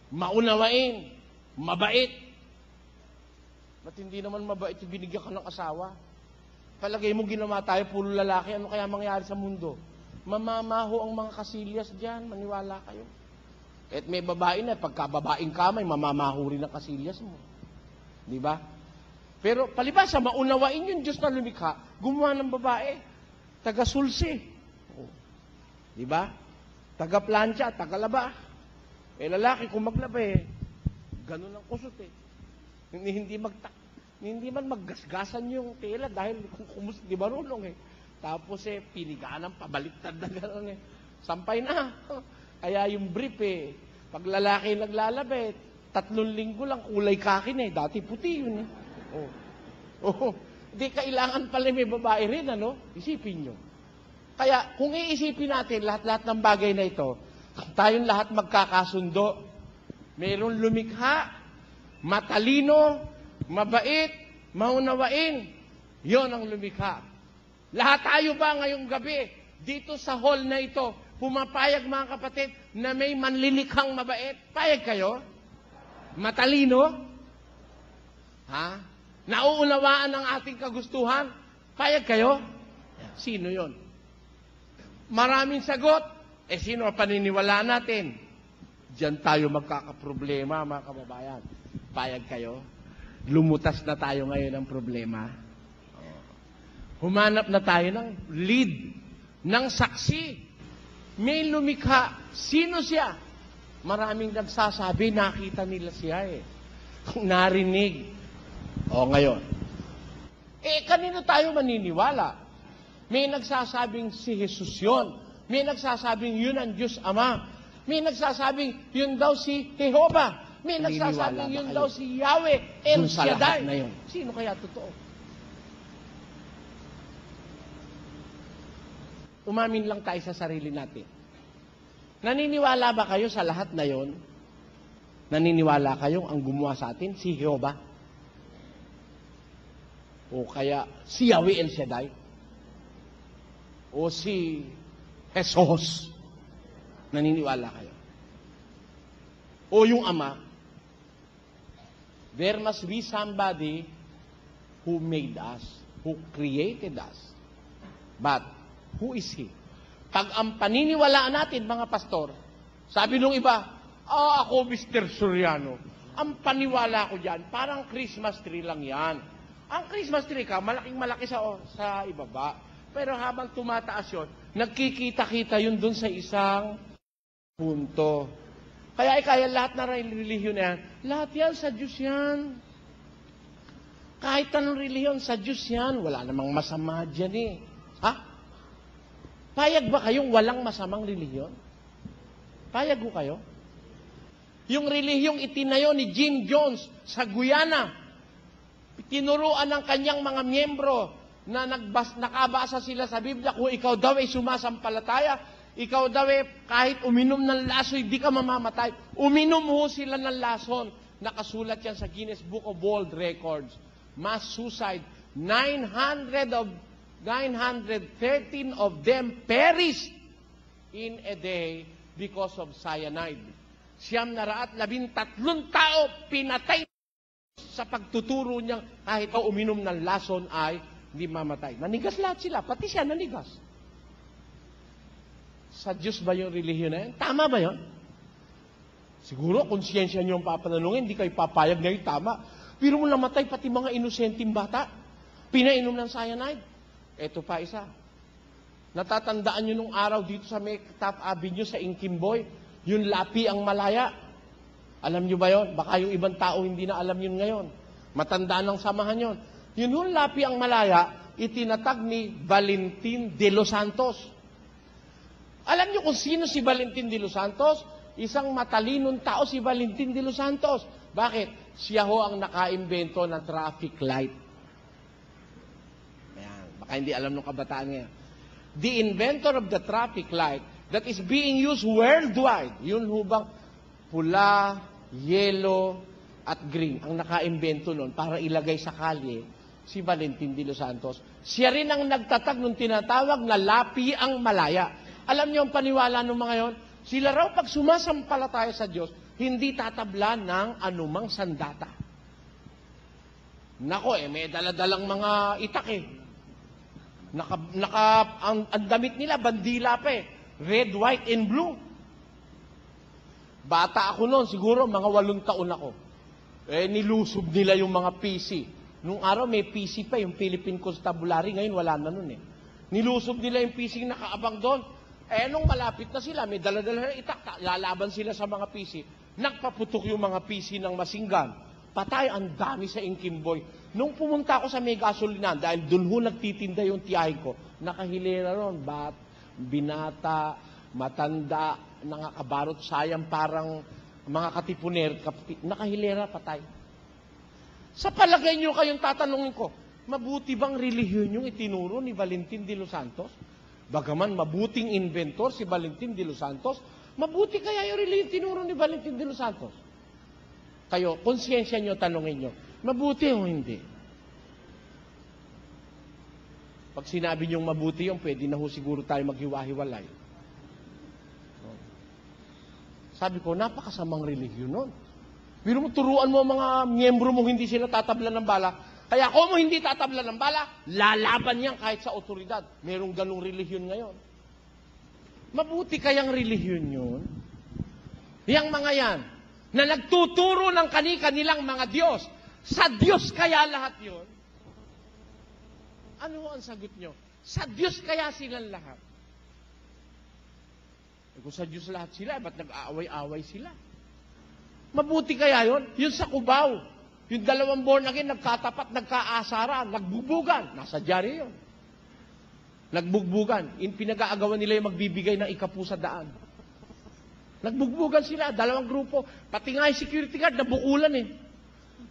maunawain, mabait. Ba't hindi naman mabait yung binigyan ka ng asawa? Palagay mo ginawa tayo, puro lalaki, ano kaya mangyari sa mundo? Mamamaho ang mga kasilyas dyan, maniwala kayo. At may babae na, pagkababaing kamay, mamamahuri ng kasilyas mo. Di ba? Pero palibasa, maunawain yung Diyos na lumikha, gumawa ng babae, taga-sulsi. Di ba? Taga-plancha, taga-laba. Lalaki, kung maglaba ganun ang kusot Hindi man maggasgasan yung tela dahil di marunong Tapos pinigaan ng pabaliktad na gano'n Sampay na. Kaya yung brief pag lalaki naglalaba 3 linggo lang kulay kakin Dati puti yun Di kailangan pala may babae rin, Isipin nyo. Kaya kung iisipin natin lahat-lahat ng bagay na ito, tayong lahat magkakasundo. Mayroong lumikha, matalino, mabait, maunawain. Yon ang lumikha. Lahat tayo ba ngayong gabi, dito sa hall na ito, pumapayag mga kapatid, na may manlilikhang mabait? Payag kayo? Matalino? Nauunawaan ang ating kagustuhan? Payag kayo? Sino yon? Maraming sagot. Sino ang paniniwalaan natin? Diyan tayo magkakaproblema, mga kababayan. Payag kayo? Lumutas na tayo ngayon ng problema. Humanap na tayo ng lead, ng saksi. May lumikha. Sino siya? Maraming nagsasabi, nakita nila siya narinig. Ngayon. Kanino tayo maniniwala? May nagsasabing si Jesus yun. May nagsasabing yun ang Diyos Ama. May nagsasabing yun daw si Jehovah. May nagsasabing yun daw si Yahweh El Shaddai. Sino kaya totoo? Umamin lang tayo sa sarili natin. Naniniwala ba kayo sa lahat na yon? Naniniwala kayong ang gumawa sa atin si Jehovah? O kaya si Yahweh El Shaddai? O si Jesus? Naniniwala kayo? O yung Ama? There must be somebody who made us, who created us. But, who is He? Pag ang paniniwalaan natin, mga pastor, sabi nung iba, ako Mr. Soriano, ang paniwala ko dyan, parang Christmas tree lang yan. Ang Christmas tree ka, malaking malaki sa ibaba. Pero habang tumataas yun, nagkikita-kita yun dun sa isang punto. Kaya lahat na relihiyon na yan, lahat yan sa Diyos yan. Kahit anong relihiyon, sa Diyos yan. Wala namang masama dyan Payag ba kayong walang masamang relihiyon? Payag ko kayo? Yung relihiyong itinayo ni Jim Jones sa Guyana, tinuruan ng kanyang mga miyembro na nakabasa sila sa Biblia, kung ikaw daw ay sumasampalataya, ikaw daw kahit uminom ng laso, hindi ka mamamatay. Uminom sila ng lason. Nakasulat yan sa Guinness Book of World Records. Mass suicide. 913 of them perished in a day because of cyanide. 913 tao pinatay sa pagtuturo niya kahit uminom ng lason ay hindi mamatay. Nanigas lahat sila, pati siya nanigas. Sa Diyos ba yung relihiyon na yan? Tama ba yun? Siguro, konsyensya niyo ang papananungin, hindi kayo papayag na yung tama. Pero mo namatay pati mga inosenteng bata. Pinainom ng cyanide. Ito pa isa. Natatandaan niyo nung araw dito sa may Top Avenue sa Inkimboy, yung lapi ang malaya. Alam niyo ba yon? Baka yung ibang tao hindi na alam yun ngayon. Matandaan ng samahan yon. Yung lapi ang malaya, itinatag ni Valentin de los Santos. Alam niyo kung sino si Valentin de los Santos? Isang matalinong tao si Valentin de los Santos. Bakit? Siya ang nakaimbento ng traffic light. Ayan, baka hindi alam ng kabataan ngayon. The inventor of the traffic light that is being used worldwide, yun hubang pula, yellow, at green, ang nakaimbento nun para ilagay sa kalye, si Valentin de los Santos. Siya rin ang nagtatag nung tinatawag na lapi ang malaya. Alam niyo ang paniwala ng mga yon? Sila raw pag sumasampalataya sa Diyos, hindi tatabla ng anumang sandata. Nako may daladalang mga itak ang damit nila, bandila pa Red, white, and blue. Bata ako noon, siguro mga 8 taon ako. Nilusob nila yung mga PC. Nung araw may PC pa, yung Philippine Constabulary, ngayon wala na nun eh. Nilusob nila yung PC nakaabang doon. Nung malapit na sila, may dala-dala na itak, lalaban sila sa mga PC. Nagpaputok yung mga PC ng masinggan. Patay, ang dami sa Inkimboy. Nung pumunta ako sa may gasolinan, dahil doon ho nagtitinda yung tiyahin ko, nakahilera ron, binata, matanda, nangakabarot, sayang, parang mga katipuner, nakahilera, patay. Sa palagay nyo kayong tatanungin ko, mabuti bang relihiyon yung itinuro ni Valentin de los Santos? Bagaman mabuting inventor si Valentin de los Santos, mabuti kaya yung relihiyon tinuro ni Valentin de los Santos? Kayo, konsyensya nyo, tanungin nyo, mabuti o hindi? Pag sinabi nyong mabuti yung, pwede na ho siguro tayo maghiwa-hiwalay. Sabi ko, napakasamang relihiyon nun. Biro mo, turuan mo mga miyembro mo, hindi sila tatablan ng bala. Kaya kung mo hindi tatablan ng bala, lalaban yan kahit sa otoridad. Merong ganong relihiyon ngayon. Mabuti kayang relihiyon yun? Yang mga yan, na nagtuturo ng kanilang mga Diyos, sa Diyos kaya lahat yun? Ano ang sagot nyo? Sa Diyos kaya silang lahat? Kung sa Diyos lahat sila, ba't nag-aaway-aaway sila? Mabuti kaya yun? Yun sa Cubao, yung 2 born again, nagkatapat, nagkaasara, nagbubugan. Nasa dyari yun. Nagbugbugan. Pinag-aagawan nila yung magbibigay ng ikapu sa daan. Nagbugbugan sila, 2 grupo. Pati nga yung security guard, nabukulan eh.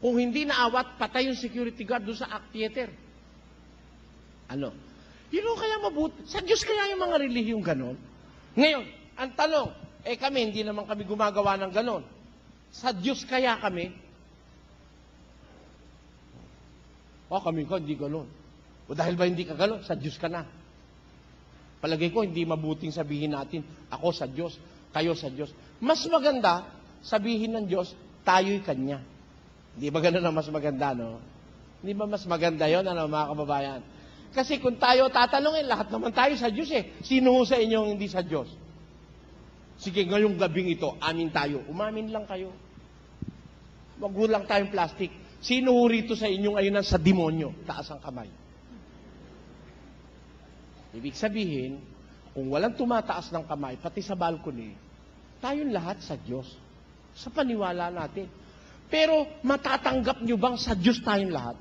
Kung hindi naawat, patay yung security guard doon sa act theater. Ano? Yun kaya mabuti. Sa Diyos kaya yung mga relihiyong ganon? Ngayon, ang tanong, kami, hindi naman kami gumagawa ng ganon. Sa Diyos kaya kami? Kami ko, hindi ganon. O dahil ba hindi ka ganon, sa Diyos ka na. Palagay ko, hindi mabuting sabihin natin, ako sa Diyos, kayo sa Diyos. Mas maganda, sabihin ng Diyos, tayo'y Kanya. Hindi ba ganon ang mas maganda, no? Hindi ba mas maganda yon, ano, mga kababayan? Kasi kung tayo tatanungin, lahat naman tayo sa Diyos eh. Sino sa inyong hindi sa Diyos? Sige, ngayong gabing ito, amin tayo. Umamin lang kayo. Maghulang tayong plastic. Sino rito sa inyong ayunan sa demonyo? Taas ang kamay. Ibig sabihin, kung walang tumataas ng kamay, pati sa balcony, tayong lahat sa Diyos. Sa paniwala natin. Pero matatanggap nyo bang sa Diyos tayong lahat?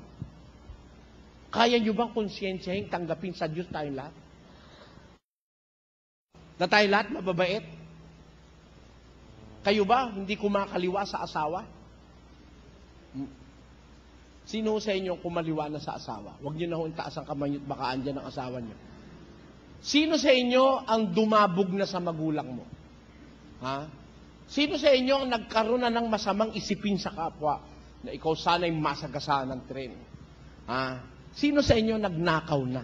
Kaya nyo bang konsyensyahin tanggapin sa Diyos tayong lahat? Na tayo lahat mababait? Kayo ba hindi kumakaliwa sa asawa? Sino sa inyo kumaliwa na sa asawa? Huwag nyo na ho taas ang kamay nyo at baka andyan ang asawa nyo. Sino sa inyo ang dumabog na sa magulang mo? Ha? Sino sa inyo ang nagkaroon na ng masamang isipin sa kapwa na ikaw sana'y masagasaan ng tren? Ha? Sino sa inyo nagnakaw na?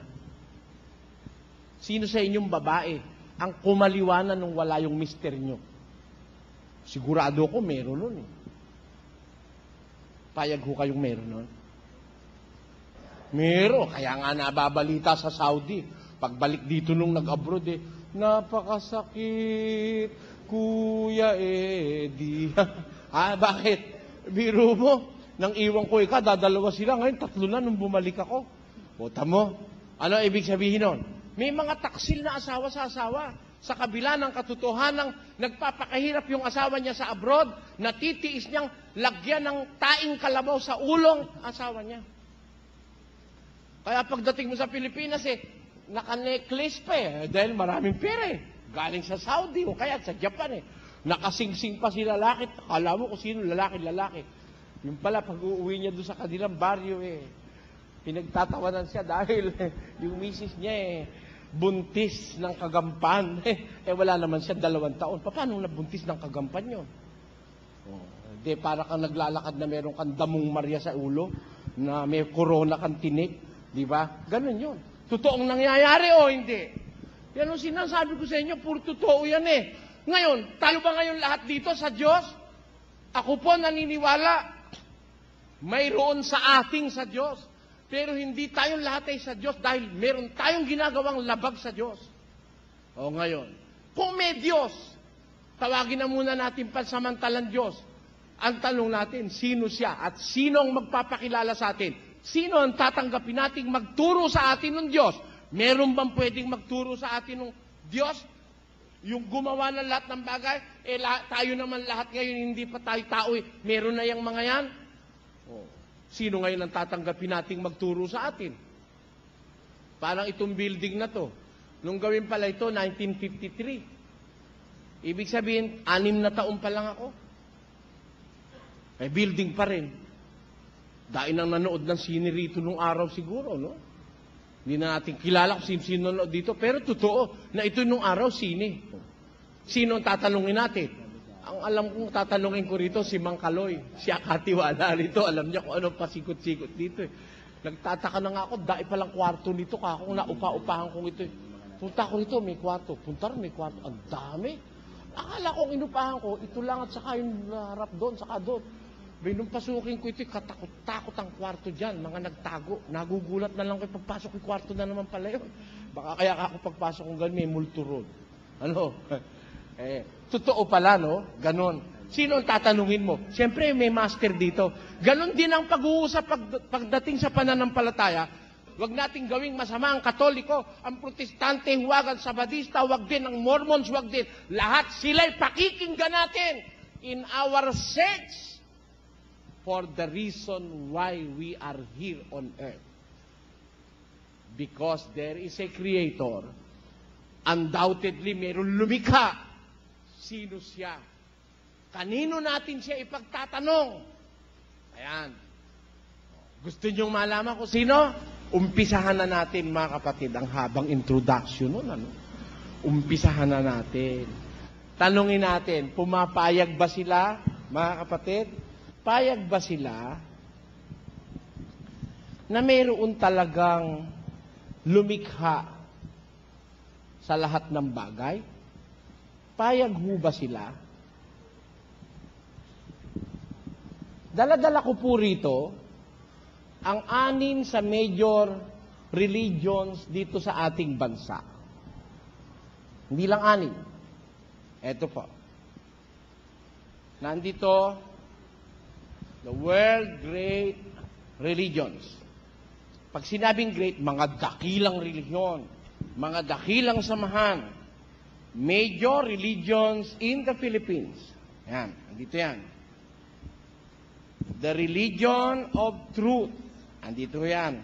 Sino sa inyong babae ang kumaliwanan nung wala yung mister nyo? Sigurado ko meron nun eh. Payag ho kayong meron nun? Meron. Kaya nga nababalita sa Saudi. Pagbalik dito nung nag-abroad eh, napakasakit, Kuya Eddie. Bakit? Biro mo, nang iwan ko ika, dadalawa sila. Ngayon, 3 na nung bumalik ako. Bota mo. Ano ibig sabihin nun? May mga taksil na asawa sa asawa. Sa kabila ng katotohanang nagpapakahirap yung asawa niya sa abroad, natitiis niyang lagyan ng taing kalabaw sa ulong asawa niya. Kaya pagdating mo sa Pilipinas naka-necklace pa dahil maraming pera galing sa Saudi o kaya sa Japan Nakasingsing pa si lalaki. Akala mo kung sino lalaki. Yung pala, pag-uwi niya doon sa kanilang baryo pinagtatawanan siya dahil yung misis niya buntis ng kagampan. Wala naman siya 2 taon. Paano nabuntis ng kagampan yun? Para kang naglalakad na meron kang damong Maria sa ulo, na may corona kang tinik. Di ba? Ganun yun. Totoong nangyayari o hindi? Yan ang sinasabi ko sa inyo, puro totoo yan Ngayon, tayo ba ngayon lahat dito sa Diyos? Ako po naniniwala, mayroon sa ating sa Diyos. Pero hindi tayong lahat ay sa Diyos dahil meron tayong ginagawang labag sa Diyos. O ngayon, kung may Diyos, tawagin na muna natin pansamantalang Diyos. Ang tanong natin, sino siya at sino ang magpapakilala sa atin? Sino ang tatanggapin nating magturo sa atin ng Diyos? Meron bang pwedeng magturo sa atin ng Diyos? Yung gumawa ng lahat ng bagay, tayo naman lahat ngayon, hindi pa tayo tao eh. Meron na yung mga yan. Sino ngayon ang tatanggapin nating magturo sa atin? Parang itong building na to. Nung gawin pala ito, 1953. Ibig sabihin, 6 na taon pa lang ako. May building pa rin. Dahil nang nanood ng sine rito nung araw siguro, no? Hindi na natin kilala kung sino nanood dito. Pero totoo na ito nung araw, sine. Sino ang tatanungin natin? Ang alam kong tatanungin ko rito, si Mang Kaloy. Siya katiwala rito. Alam niya kung anong pasikot-sikot dito. Nagtataka na nga ako, dahil palang kwarto nito. Kung naupa-upahan kong ito. Punta ko rito, may kwarto. Punta rin, may kwarto. Ang dami. Akala kong inupahan ko, ito lang at saka yung harap doon, saka doon. Nung pasukin ko ito, katakot-takot ang kwarto dyan. Mga nagtago. Nagugulat na lang ko pagpasok yung kwarto na naman pala yun. Baka kaya ako pagpasok kong gano'n, may multo ron. Ano? Totoo pala, no? Ganon. Sino ang tatanungin mo? Siyempre, may master dito. Ganon din ang pag-uusap pagdating sa pananampalataya. Huwag nating gawing masama ang Katoliko, ang Protestante, huwag ang Sabadista, huwag din ang Mormons, huwag din. Lahat sila'y pakikinggan natin in our search for the reason why we are here on earth. Because there is a Creator. Undoubtedly, mayroong lumikha. Sino siya? Kanino natin siya ipagtatanong? Ayan. Gusto niyong malaman kung sino? Umpisahan na natin, mga kapatid, ang habang introduction nun. Ano? Umpisahan na natin. Tanungin natin, pumapayag ba sila, mga kapatid? Payag ba sila na mayroon talagang lumikha sa lahat ng bagay? Payag ho ba sila? Dala-dala ko po rito ang 6 sa major religions dito sa ating bansa. Hindi lang 6. Eto po. Nandito, the world great religions. Pag sinabing great, mga dakilang religion, mga dakilang samahan, major religions in the Philippines. Yan, andito yan. The religion of truth. Andito yan.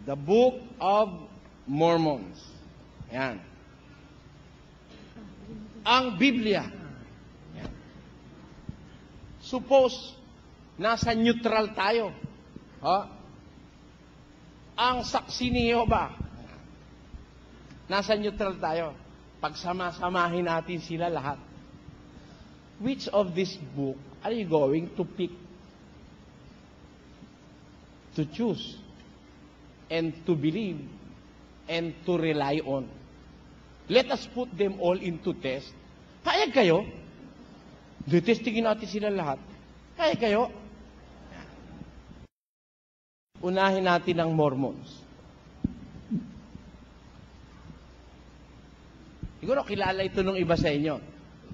The Book of Mormons. Yan. Ang Biblia. Yan. Suppose, nasa neutral tayo. Ang saksi ni Jehovah. Nasa neutral tayo. Pagsama-samahin natin sila lahat. Which of this book are you going to pick? To choose and to believe and to rely on. Let us put them all into test. Payag kayo? Testingin natin sila lahat. Payag kayo? Unahin natin ang Mormons. Siguro kilala ito ng iba sa inyo.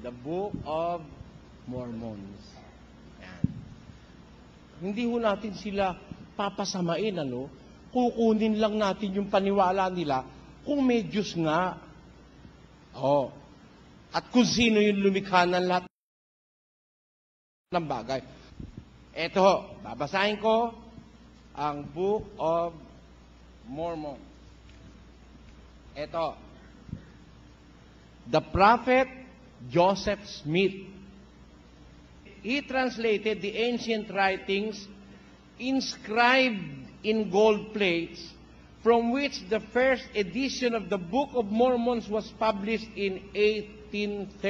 The Book of Mormons. Yan. Hindi ho natin sila papasamain, ano? Kukunin lang natin yung paniwala nila kung may Diyos nga. At kung sino yung lumikha ng lahat ng bagay. Eto ho, babasahin ko ang Book of Mormon. Eto. The prophet Joseph Smith. He translated the ancient writings inscribed in gold plates, from which the first edition of the Book of Mormons was published in 1830.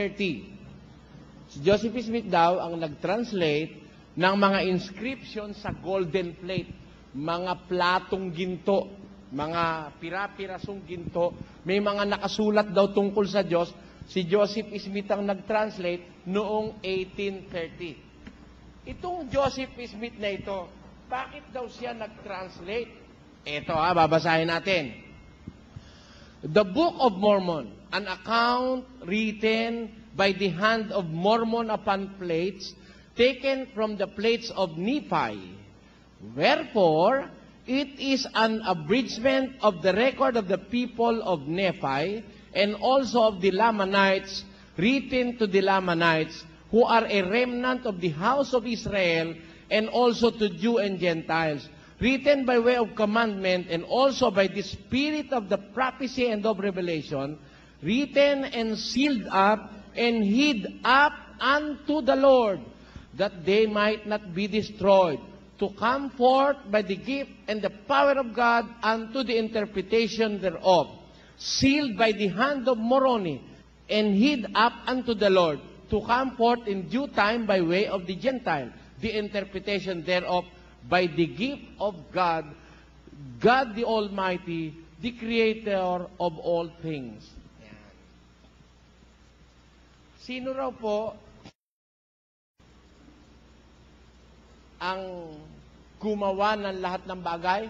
Si Joseph Smith daw ang nag-translate ng mga inscription sa golden plate, mga platong ginto, mga pira-pirasong ginto, may mga nakasulat daw tungkol sa Diyos. Si Joseph Smith ang nag-translate noong 1830. Itong Joseph Smith na ito, bakit daw siya nag-translate? Ito babasahin natin. The Book of Mormon, an account written by the hand of Mormon upon plates, taken from the plates of Nephi. Wherefore, it is an abridgment of the record of the people of Nephi, and also of the Lamanites, written to the Lamanites, who are a remnant of the house of Israel, and also to Jew and Gentiles, written by way of commandment, and also by the spirit of the prophecy and of revelation, written and sealed up, and hid up unto the Lord, that they might not be destroyed, to come forth by the gift and the power of God unto the interpretation thereof, sealed by the hand of Moroni, and hid up unto the Lord, to come forth in due time by way of the Gentile, the interpretation thereof by the gift of God, God the Almighty, the Creator of all things. Sino raw po ang gumawa ng lahat ng bagay?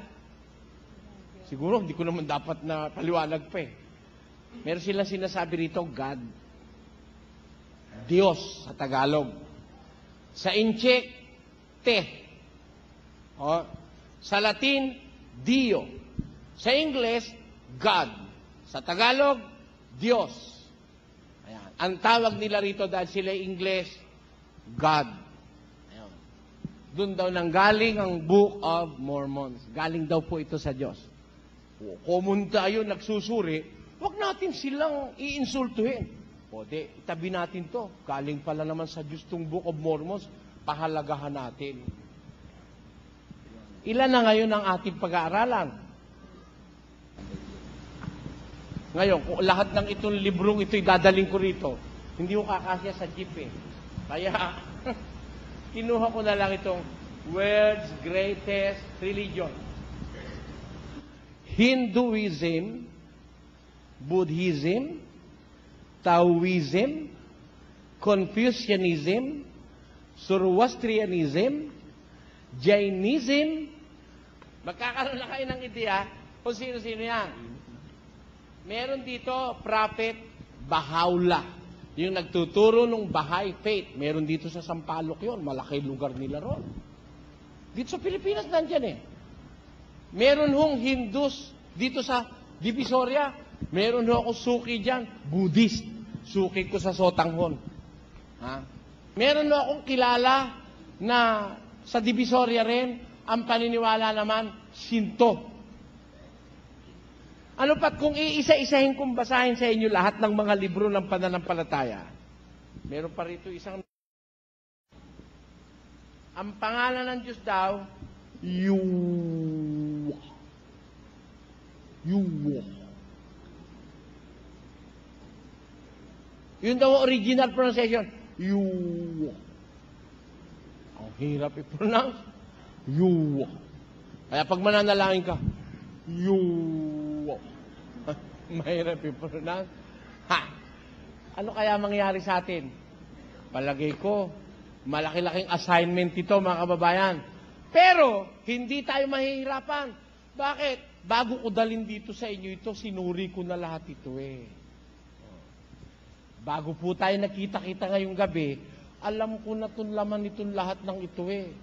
Siguro, hindi ko naman dapat na paliwanag pa eh. Meron silang sinasabi rito, God. Diyos sa Tagalog. Sa Inchik, Te. O, sa Latin, Dio. Sa English, God. Sa Tagalog, Diyos. Ayan. Ang tawag nila rito dahil sila English, God. Ayan. Doon daw nanggaling ang Book of Mormons. Galing daw po ito sa Diyos. Kung tayo nagsusuri, huwag natin silang iinsultuhin. O di, itabi natin to. Galing pala naman sa Diyos tong Book of Mormons, pahalagahan natin. Ilan na ngayon ang ating pag-aaralan? Ngayon, kung lahat ng itong librong ito'y dadaling ko rito, hindi ko kakasya sa jeep eh. Kaya, kinuha ko na lang itong World's Greatest Religion. Hinduism, Buddhism, Taoism, Confucianism, Zoroastrianism, Jainism. Magkakaroon na kayo ng ideya kung sino-sino yan. Meron dito, Prophet Baha'u'llah. Yung nagtuturo ng Baha'i faith. Meron dito sa Sampaloc yon, malaki lugar nila ron. Dito sa Pilipinas nandyan eh. Meron hong Hindus dito sa Divisoria. Meron ho ako suki dyan, Buddhist. Suki ko sa Sotanghon. Ha? Meron ho akong kilala na sa Divisoria rin, ang paniniwala naman, Shinto. Ano pat kung iisa-isahin kong basahin sa inyo lahat ng mga libro ng pananampalataya, meron pa rito isang... Ang pangalan ng Diyos daw, Yuwa. Yuwa. Yun daw original pronunciation, Yuwa. Ang hirap i-pronounce, Yuwa. Kaya pag mananalangin ka, Yuwa. Mahirap i-pronounce. Ha! Ano kaya mangyari sa atin? Palagay ko, malaki-laking assignment ito, mga kababayan. Pero, hindi tayo mahihirapan. Bakit? Bago ko dalhin dito sa inyo ito, sinuri ko na lahat ito eh. Bago po tayo nakita-kita ngayong gabi, alam ko na itong laman itong lahat ng ito eh.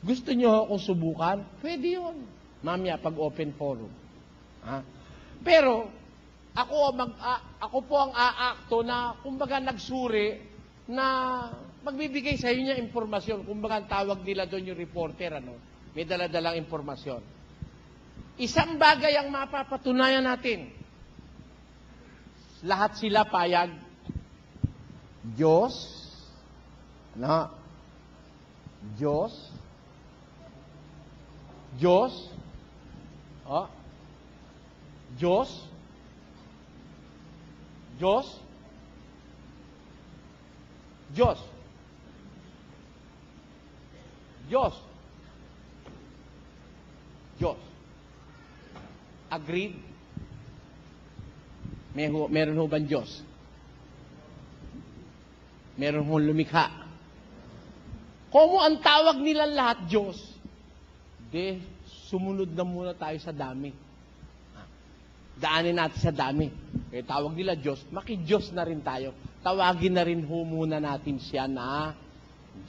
Gusto nyo akong subukan? Pwede yun. Mamaya, pag open forum. Ha? Pero, ako po ang aakto na, kumbaga nagsuri, na magbibigay sa inyo niya impormasyon. Kumbaga ang tawag nila doon yung reporter, ano? May daladalang impormasyon. Isang bagay ang mapapatunayan natin. Lahat sila payag. Diyos, na? Diyos, oh, Diyos, Diyos, Diyos, Diyos, Diyos. Agreed? Meron ho bang Diyos? Meron ho lumikha? Kung ang tawag nila lahat Diyos, sumunod na muna tayo sa dami. Daanin natin sa dami. tawag nila Diyos, maki-Diyos na rin tayo. Tawagin na rin ho muna natin siya na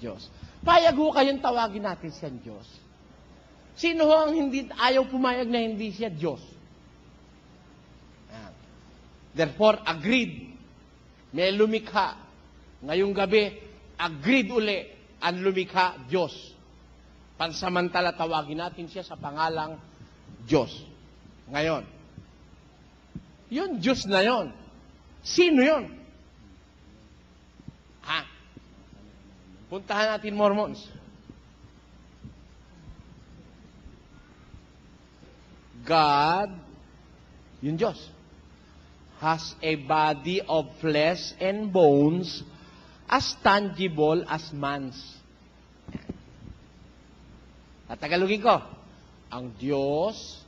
Diyos. Payag ho kayong tawagin natin siya Diyos. Sino ho ang ayaw pumayag na hindi siya Diyos? Therefore, agreed. May lumikha. Ngayong gabi, agreed uli ang lumikha Diyos. Pansamantala, tawagin natin siya sa pangalang Diyos. Ngayon, yun Diyos na yon. Sino yon? Puntahan natin Mormons. God, yung Diyos, has a body of flesh and bones as tangible as man's. At Tagalogin ko, ang Diyos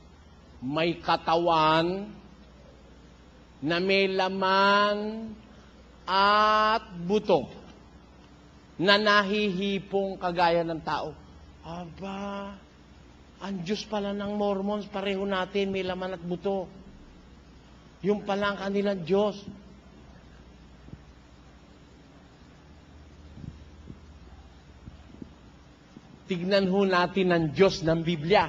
may katawan na may laman at buto na nahihipong kagaya ng tao. Aba, ang Diyos pala ng Mormons, pareho natin, may laman at buto. Yung pala ang kanilang Diyos. Tignan ho natin ang Diyos ng Biblia.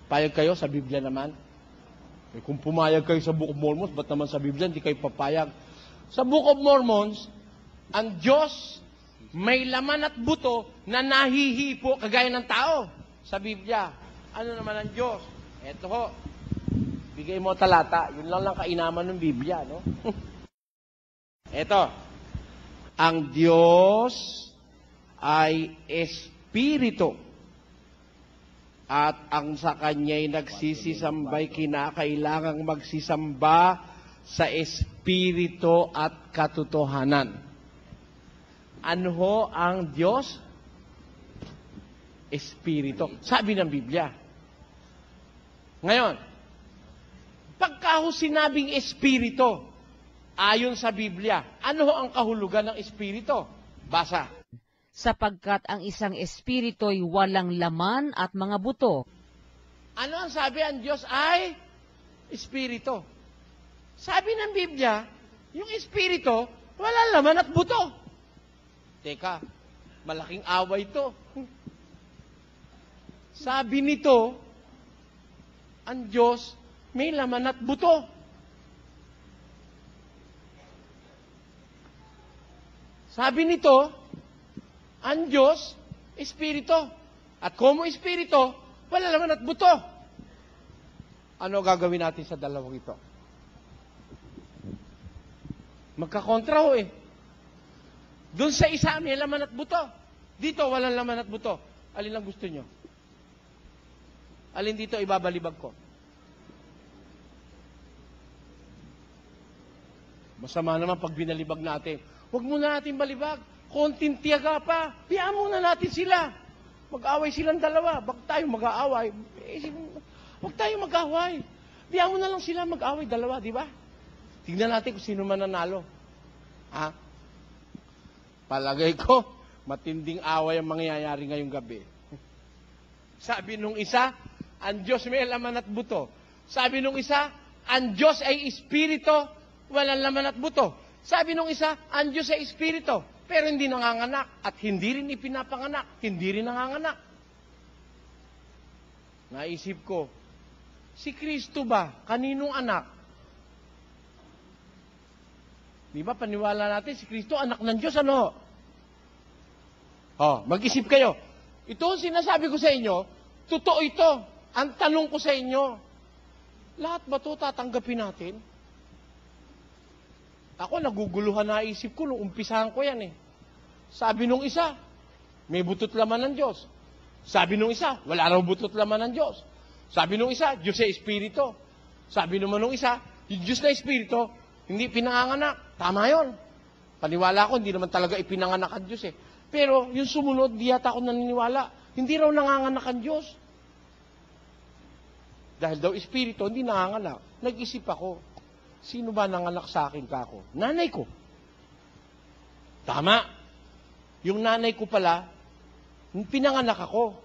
Payag kayo sa Biblia naman? Kung pumayag kayo sa Book of Mormons, ba't naman sa Biblia hindi kayo papayag? Sa Book of Mormons, ang Diyos may laman at buto na nahihipo kagaya ng tao sa Biblia. Ano naman ang Diyos? Eto ho, bigay mo talata. Yun lang kainaman ng Biblia, no? Eto, ang Diyos ay Espiritu. At ang sa Kanya'y nagsisisambay, kinakailangang magsisamba sa Espiritu at katotohanan. Ano ho ang Diyos? Espiritu. Sabi ng Biblia. Ngayon, pagka ho sinabing Espiritu, ayon sa Biblia, ano ho ang kahulugan ng Espiritu? Basa. Sapagkat ang isang espirito'y walang laman at mga buto. Ano ang sabi? Ang Diyos ay Espiritu. Sabi ng Biblia, yung Espiritu, walang laman at buto. Teka, malaking away ito. Sabi nito, ang Diyos may laman at buto. Sabi nito, ang Diyos, Espiritu. At como Espiritu, wala laman at buto. Ano gagawin natin sa dalawang ito? Magkakontra ho eh. Doon sa isa, may laman at buto. Dito, walang laman at buto. Alin lang gusto nyo? Alin dito ibabalibag ko? Masama naman pag binalibag natin. Huwag muna natin balibag. Konting tiyaga pa. Biyaan muna natin sila. Mag-away silang dalawa. Bak tayo mag-aaway. Huwag tayo mag-away. Biyaan mo na lang sila mag-away dalawa, di ba? Tingnan natin kung sino man nanalo. Ha? Palagay ko, matinding away ang mangyayari ngayong gabi. Sabi nung isa, ang Diyos may laman at buto. Sabi nung isa, ang Diyos ay Espiritu, walang laman at buto. Sabi nung isa, ang Diyos ay Espiritu, pero hindi nanganganak at hindi rin ipinapanganak, hindi rin nanganganak. Naisip ko, si Kristo ba, kaninong anak? Di ba, paniwala natin, si Kristo, anak ng Diyos, ano? Mag-isip kayo. Ito ang sinasabi ko sa inyo, totoo ito. Ang tanong ko sa inyo, lahat ba ito tatanggapin natin? Ako, naguguluhan na isip ko nung umpisahan ko yan eh. Sabi nung isa, may butot laman ng Diyos. Sabi nung isa, wala raw butot laman ng Diyos. Sabi nung isa, Diyos ay Espiritu. Sabi naman nung isa, yung Diyos na Espiritu, hindi pinanganak. Tama yun. Paniwala ko, hindi naman talaga ipinanganak ang Diyos eh. Pero yung sumunod, di yata ako naniniwala. Hindi raw nanganganak ang Diyos. Dahil daw Espiritu, hindi nanganganak. Nag-isip ako, sino ba nanganak sa akin kako? Nanay ko. Tama. Yung nanay ko pala, pinanganak ako.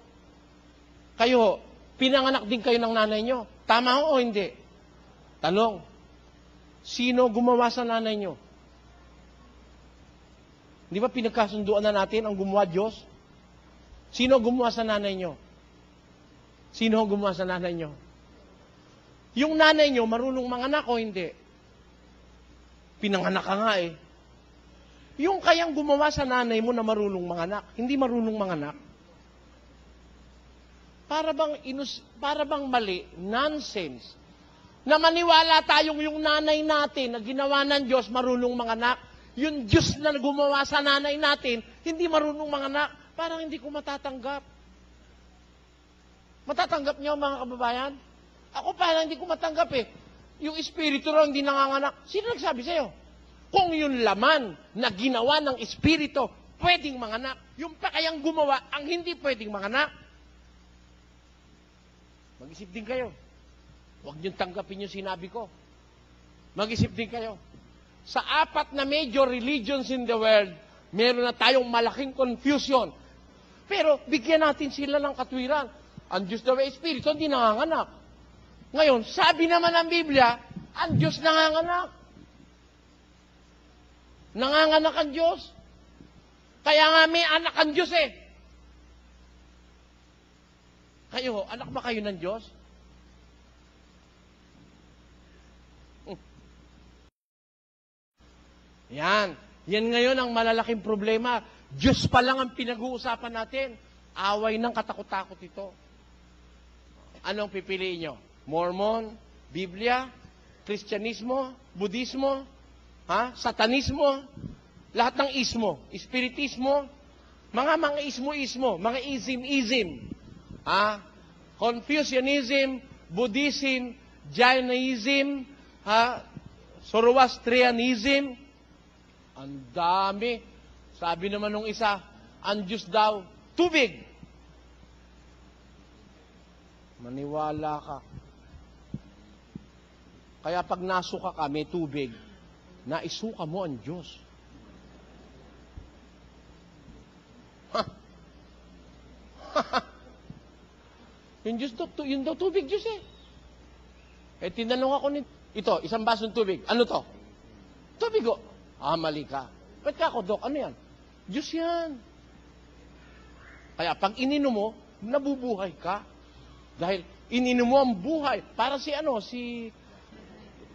Kayo, pinanganak din kayo ng nanay nyo. Tama o hindi? Tanong, sino gumawa sa nanay nyo? Di ba pinagkasunduan na natin ang gumawa Diyos? Sino gumawa sa nanay nyo? Sino gumawa sa nanay nyo? Yung nanay nyo, marunong manganak o hindi? Pinanganak ka nga eh. Yung kayang gumawa sa nanay mo na marunong manganak, hindi marunong manganak. Para bang mali, nonsense. Na maniwala tayong yung nanay natin na ginawa ng Diyos marunong manganak. Yung Diyos na gumawa sa nanay natin, hindi marunong manganak. Parang hindi ko matatanggap. Matatanggap niyo mga kababayan? Ako parang hindi ko matanggap eh. Yung espiritu raw hindi nanganganak. Sino nagsabi sa'yo? Kung yung laman na ginawa ng espiritu pwedeng manganak, yung pa kayang gumawa ang hindi pwedeng manganak. Mag-isip din kayo. Huwag niyong tanggapin yung sinabi ko. Mag-isip din kayo. Sa 4 na major religions in the world, meron na tayong malaking confusion. Pero bigyan natin sila ng katwiran. Ang Diyos daw ay espiritu, hindi nanganganak. Ngayon, sabi naman ng Biblia, ang Diyos nanganganak. Nanganganak ang Diyos. Kaya nga may anak ang Diyos eh. Kayo, anak ba kayo ng Diyos? Yan. Yan ngayon ang malalaking problema. Diyos pa lang ang pinag-uusapan natin. Away ng katakot-takot ito. Anong pipiliin nyo? Mormon, Biblia, Kristyanismo, Budismo, Satanismo, lahat ng ismo, Espiritismo, mga ismo-ismo, mga ism-ism, Confucianism, Buddhism, Jainism, Zoroastrianism, ang dami. Sabi naman nung isa, ang Diyos daw, tubig. Maniwala ka. Kaya pag nasuka ka, may tubig, naisuka mo ang Diyos. Yun daw tubig Diyos eh. Eh tinanong ako ito, isang basong tubig. Ano to? Tubig o. Mali ka. Ba't ka ako, Dok? Ano yan? Diyos yan. Kaya pag ininom mo, nabubuhay ka. Dahil ininom mo ang buhay. Para si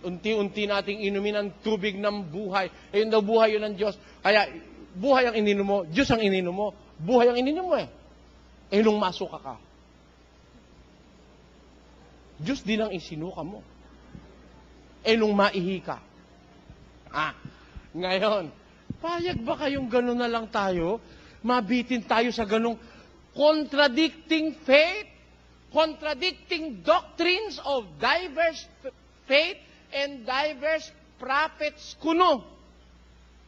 unti-unti nating inumin ang tubig ng buhay. Yun daw buhay yun ng Diyos. Kaya buhay ang ininom mo, Diyos ang ininom mo. Buhay ang ininom mo eh. Nung masuka ka. Diyos din ang isinuka mo. Nung maihi ka. Ngayon, payag ba kayong gano'n na lang tayo? Mabitin tayo sa ganong contradicting faith, contradicting doctrines of diverse faith and diverse prophets kuno.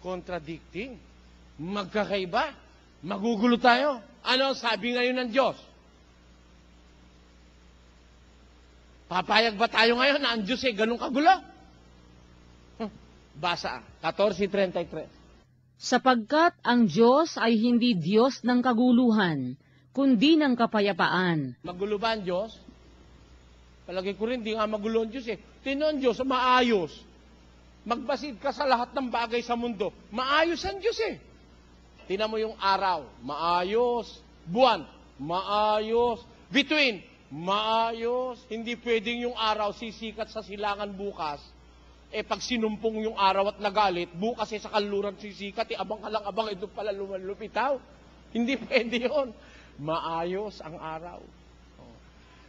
Contradicting. Magkakaiba. Magugulo tayo. Ano sabi ngayon ng Diyos? Papayag ba tayo ngayon na ang Diyos ay ganong kagulo? Basa, 14:33. Sapagkat ang Diyos ay hindi Diyos ng kaguluhan, kundi ng kapayapaan. Magulo ba ang Diyos? Palagi ko rin, di nga magulo ang Diyos eh. Tingnan ang Diyos, maayos. Magbasid ka sa lahat ng bagay sa mundo. Maayos ang Diyos eh. Tingnan mo yung araw, maayos. Buwan, maayos. Bituin, maayos. Hindi pwedeng yung araw sisikat sa silangan bukas. Pag sinumpong yung araw at nagalit, bukas sa kanluran sisikat, abang ka lang abang, ito pala lumalupitaw. Hindi pwede yun. Maayos ang araw.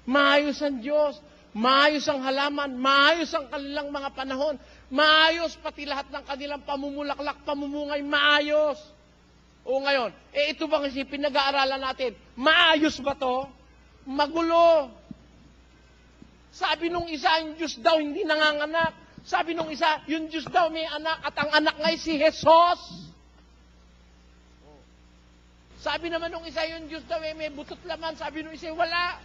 Maayos ang Diyos. Maayos ang halaman. Maayos ang kanilang mga panahon. Maayos pati lahat ng kanilang pamumulaklak, pamumungay, maayos. O ngayon, ito bang isipin nag-aaralan natin? Maayos ba to? Magulo. Sabi nung isa, yung Diyos daw hindi nanganganak. Sabi nung isa, yung Diyos daw may anak at ang anak ngay si Jesus. Sabi naman nung isa, yung Diyos daw may butot laman. Sabi nung isa, wala.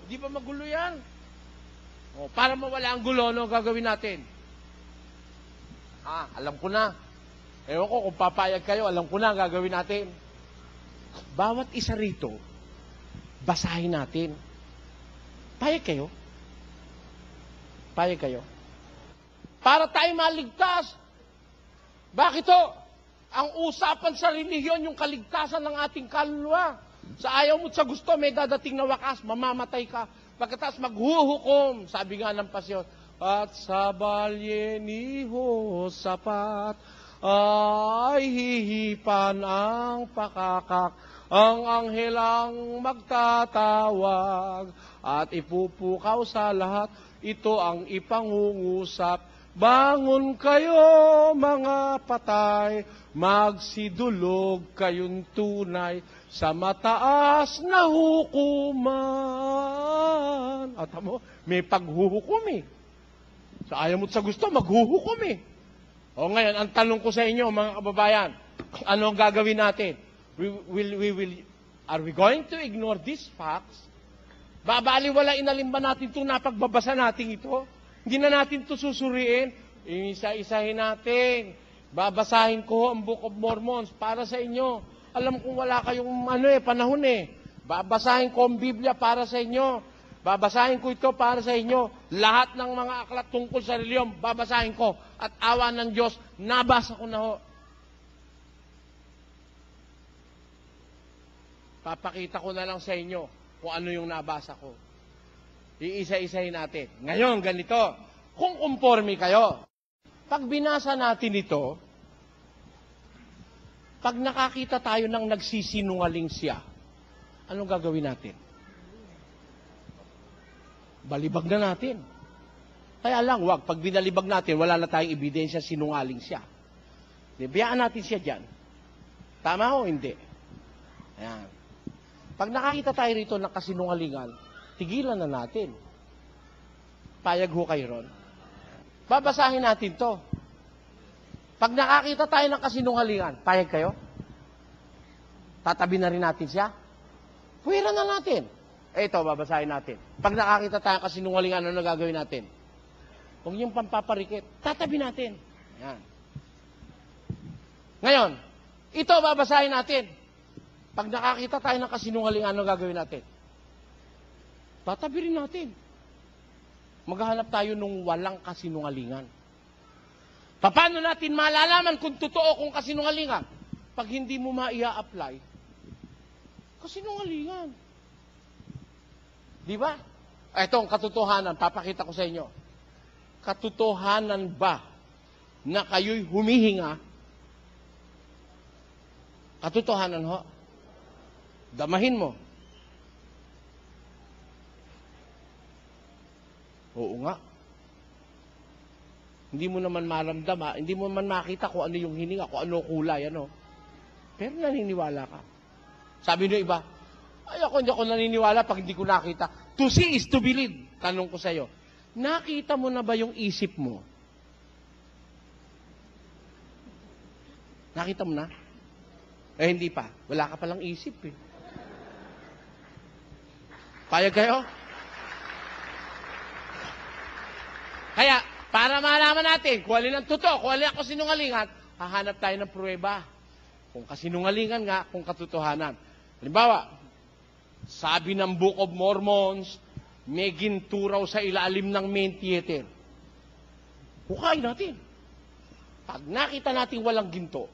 Di ba magulo yan? Para mawala ang gulo, ano gagawin natin? Alam ko na. Ewan ko kung papayag kayo, alam ko na ang gagawin natin. Bawat isa rito, basahin natin. Payag kayo? Payag kayo? para tayo maligtas. Bakit to? Ang usapan sa relihiyon, yung kaligtasan ng ating kaluluwa. Sa ayaw mo't sa gusto, may dadating na wakas, mamamatay ka. Pagkatapos maghuhukom, sabi nga ng pasyon, at sa balye ni Hosapat ay hihipan ang pakakak, ang anghelang magtatawag, at ipupukaw sa lahat, ito ang ipangungusap. Bangon kayo mga patay, magsidulog kayong tunay sa mataas na hukuman. At mo, may paghuhukom eh. Sa ayaw mo't sa gusto, maghuhukom eh. O ngayon, ang tanong ko sa inyo, mga kababayan, ano ang gagawin natin? Are we going to ignore these facts? Babaliwala inalim ba natin itong napagbabasa natin ito? Hindi na natin ito susuriin. Isa-isahin natin. Babasahin ko ang Book of Mormon para sa inyo. Alam kong wala kayong panahon eh. Babasahin ko ang Biblia para sa inyo. Babasahin ko ito para sa inyo. Lahat ng mga aklat tungkol sa reliyon, babasahin ko. At awa ng Diyos, nabasa ko na ho. Papakita ko na lang sa inyo kung ano yung nabasa ko. Iisa-isahin natin. Ngayon, ganito. Kung conforme kayo, pag binasa natin ito, pag nakakita tayo ng nagsisinungaling siya, anong gagawin natin? Balibag na natin. Kaya lang, wag. Pag binalibag natin, wala na tayong ebidensya sinungaling siya. Biyaan natin siya dyan. Tama o hindi? Ayan. Pag nakakita tayo rito ng kasinungalingan, tigilan na natin. Payag ho kayo ron. Babasahin natin to. Pag nakakita tayo ng kasinungalingan, payag kayo? Tatabi na rin natin siya? Puwira na natin. Ito, babasahin natin. Pag nakakita tayo ng kasinungalingan, ano gagawin natin? Kung yung pampaparikit, tatabi natin. Yan. Ngayon, ito babasahin natin. Pag nakakita tayo ng kasinungalingan, ano gagawin natin? Tatabi rin natin. Maghahanap tayo nung walang kasinungalingan. Paano natin malalaman kung totoo kung kasinungalingan? Pag hindi mo maia-apply, kasinungalingan. Di ba? Ito ang katotohanan, papakita ko sa inyo. Katotohanan ba na kayo'y humihinga? Katotohanan ho? Damahin mo. Oo nga. Hindi mo naman maramdama, hindi mo naman makita kung ano yung hininga, kung ano kulay, ano. Pero naniniwala ka. Sabi ng iba, ay ako hindi ako naniniwala pag hindi ko nakita. To see is to believe. Tanong ko sa'yo, nakita mo na ba yung isip mo? Nakita mo na? Eh hindi pa. Wala ka palang isip eh. Payag kayo? Kaya, para malaman natin kung alin ang totoo, kung alin ang kasinungalingan, hahanap tayo ng pruweba. Kung kasinungalingan nga, kung katotohanan. Halimbawa, sabi ng Book of Mormons, may ginto raw sa ilalim ng main theater. Hukay natin. Pag nakita natin walang ginto,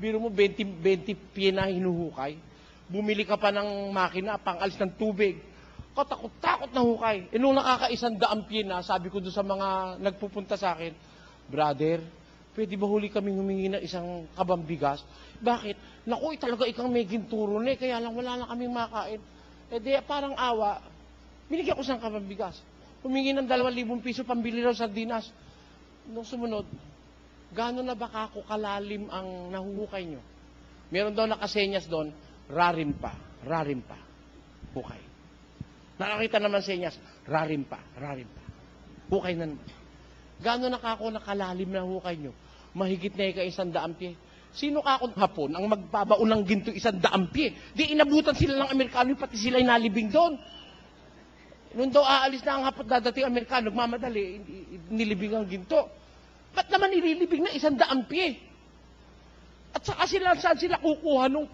biro mo 20 piye na hinuhukay, bumili ka pa ng makina, pang-alis ng tubig, katakot-takot na hukay. E nung nakaka-100 piye na, sabi ko doon sa mga nagpupunta sa akin, brother, pwede ba huli kaming humingi ng isang kabambigas? Bakit? Naku, talaga ikang may ginturo na kaya lang wala na kaming makain. Eh di, parang awa, binigyan ko siyang kabambigas. Humingi ng 2,000 piso, pambili raw sardinas. Nung sumunod, gano'n na baka ako kalalim ang nahuhukay nyo? Meron daw nakasenyas doon, rarim pa, hukay. Nakakita naman senyas, rarim pa. Hukay na naman. Gano'n na ako nakalalim na hukay nyo? Mahigit na ika 100 piye. Sino ka akong hapon ang magbabaon ng ginto 100 piye? Di inabutan sila ng Amerikano, pati sila nalibing doon. Noon daw aalis na ang hapon, dadating Amerikano, nagmamadali, nilibing ang ginto. Ba't naman nililibing na 100 piye? At saka saan sila kukuha nung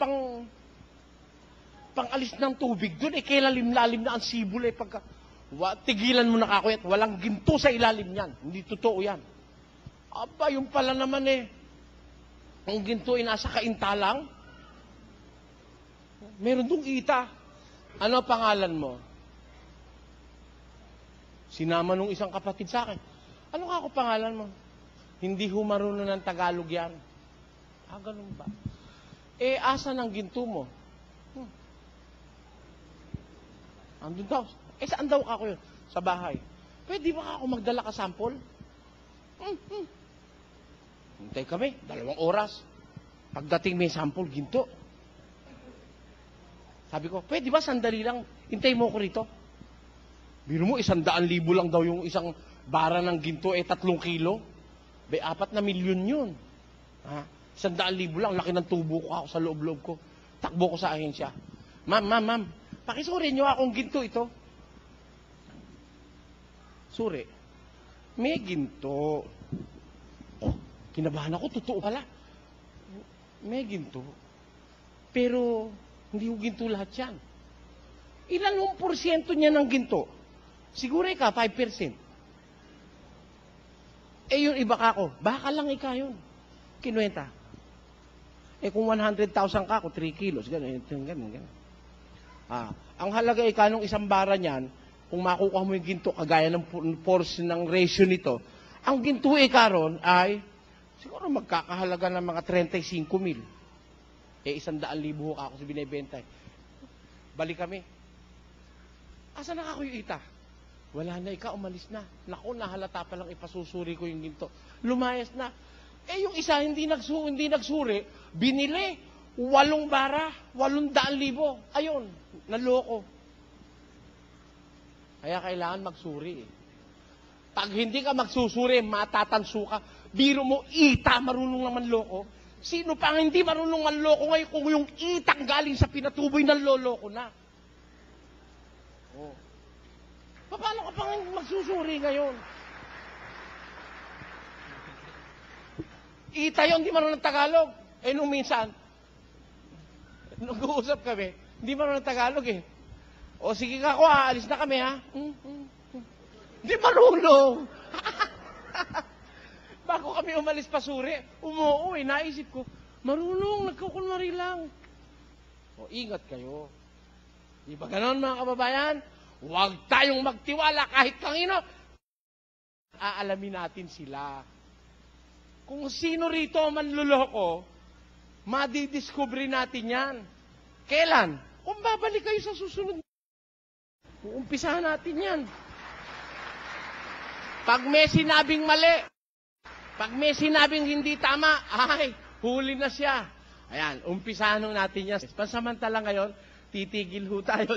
pang-alis ng tubig doon? Eh, kaya lalim-lalim na ang sibol eh. Tigilan mo na kakuyat, walang ginto sa ilalim niyan. Hindi totoo yan. Aba, yung pala naman ang ginto ay nasa kainta lang. Meron dong kita. Ano pangalan mo? Sinama nung isang kapatid sa akin. Ano ka ako pangalan mo? Hindi humarunong ng Tagalog yan. Ganun ba? Asan ang ginto mo? Andun daw. Saan daw ako yun? Sa bahay. Pwede ba ako magdala ka sample? Hintay kami, 2 oras. Pagdating may sample, ginto. Sabi ko, pwede ba sandali lang, hintay mo ko rito? Biro mo, 100,000 lang daw yung isang bara ng ginto, 3 kilo. 4 na milyon yun. 100,000 lang, laki ng tubo ko ako sa loob-loob ko. Takbo ko sa ahensya. Ma'am, pakisuri nyo akong ginto ito. Suri, may ginto. Kinabahan ako, totoo pala. May ginto. Pero, hindi ko ginto lahat yan. Ilan yung porsyento niya ng ginto? Siguro ka, 5%. Yung iba ka ko, baka lang ika yun. Kinuwenta. Kung 100,000 ka ako, 3 kilos, ganun. Ang halaga ika nung isang bara niyan, kung makukuha mo yung ginto, kagaya ng portion ng ratio nito, ang ginto ikaron ay, siguro magkakahalaga ng mga 35,000. 100,000 ako sa binibenta. Balik kami. Asa na ako yung ita? Wala na, umalis na. Naku, nahalata pa lang ipasusuri ko yung ginto. Lumayas na. Yung isa hindi nagsuri, binili 8 bara, 800,000. Ayun, naloko. Kaya kailangan magsuri. Pag hindi ka magsusuri, matatanso ka. Biro mo, ita, marunong naman loko. Sino pa ang hindi marunong manloko ngayon kung yung itang galing sa pinatuboy ng loloko na? Paano ka pa magsusuri ngayon? Ita yun, hindi marunong Tagalog. Nung minsan, nag-uusap kami, hindi marunong Tagalog O sige ka ko, aalis na kami ha. Hindi marunong. Bago kami umalis pasuri, umuwi, naisip ko, marunong, nagkukunwari lang. Ingat kayo. Di ba ganon mga kababayan? Huwag tayong magtiwala kahit kanino. Aalamin natin sila. Kung sino rito manluloko, madidiscovery natin yan. Kailan? Kung babalik kayo sa susunod. Uumpisahan natin yan. Pag may sinabing mali, pag may sinabing hindi tama, huli na siya. Ayan, umpisahan natin yan. Pansamantala ngayon, titigil ho tayo.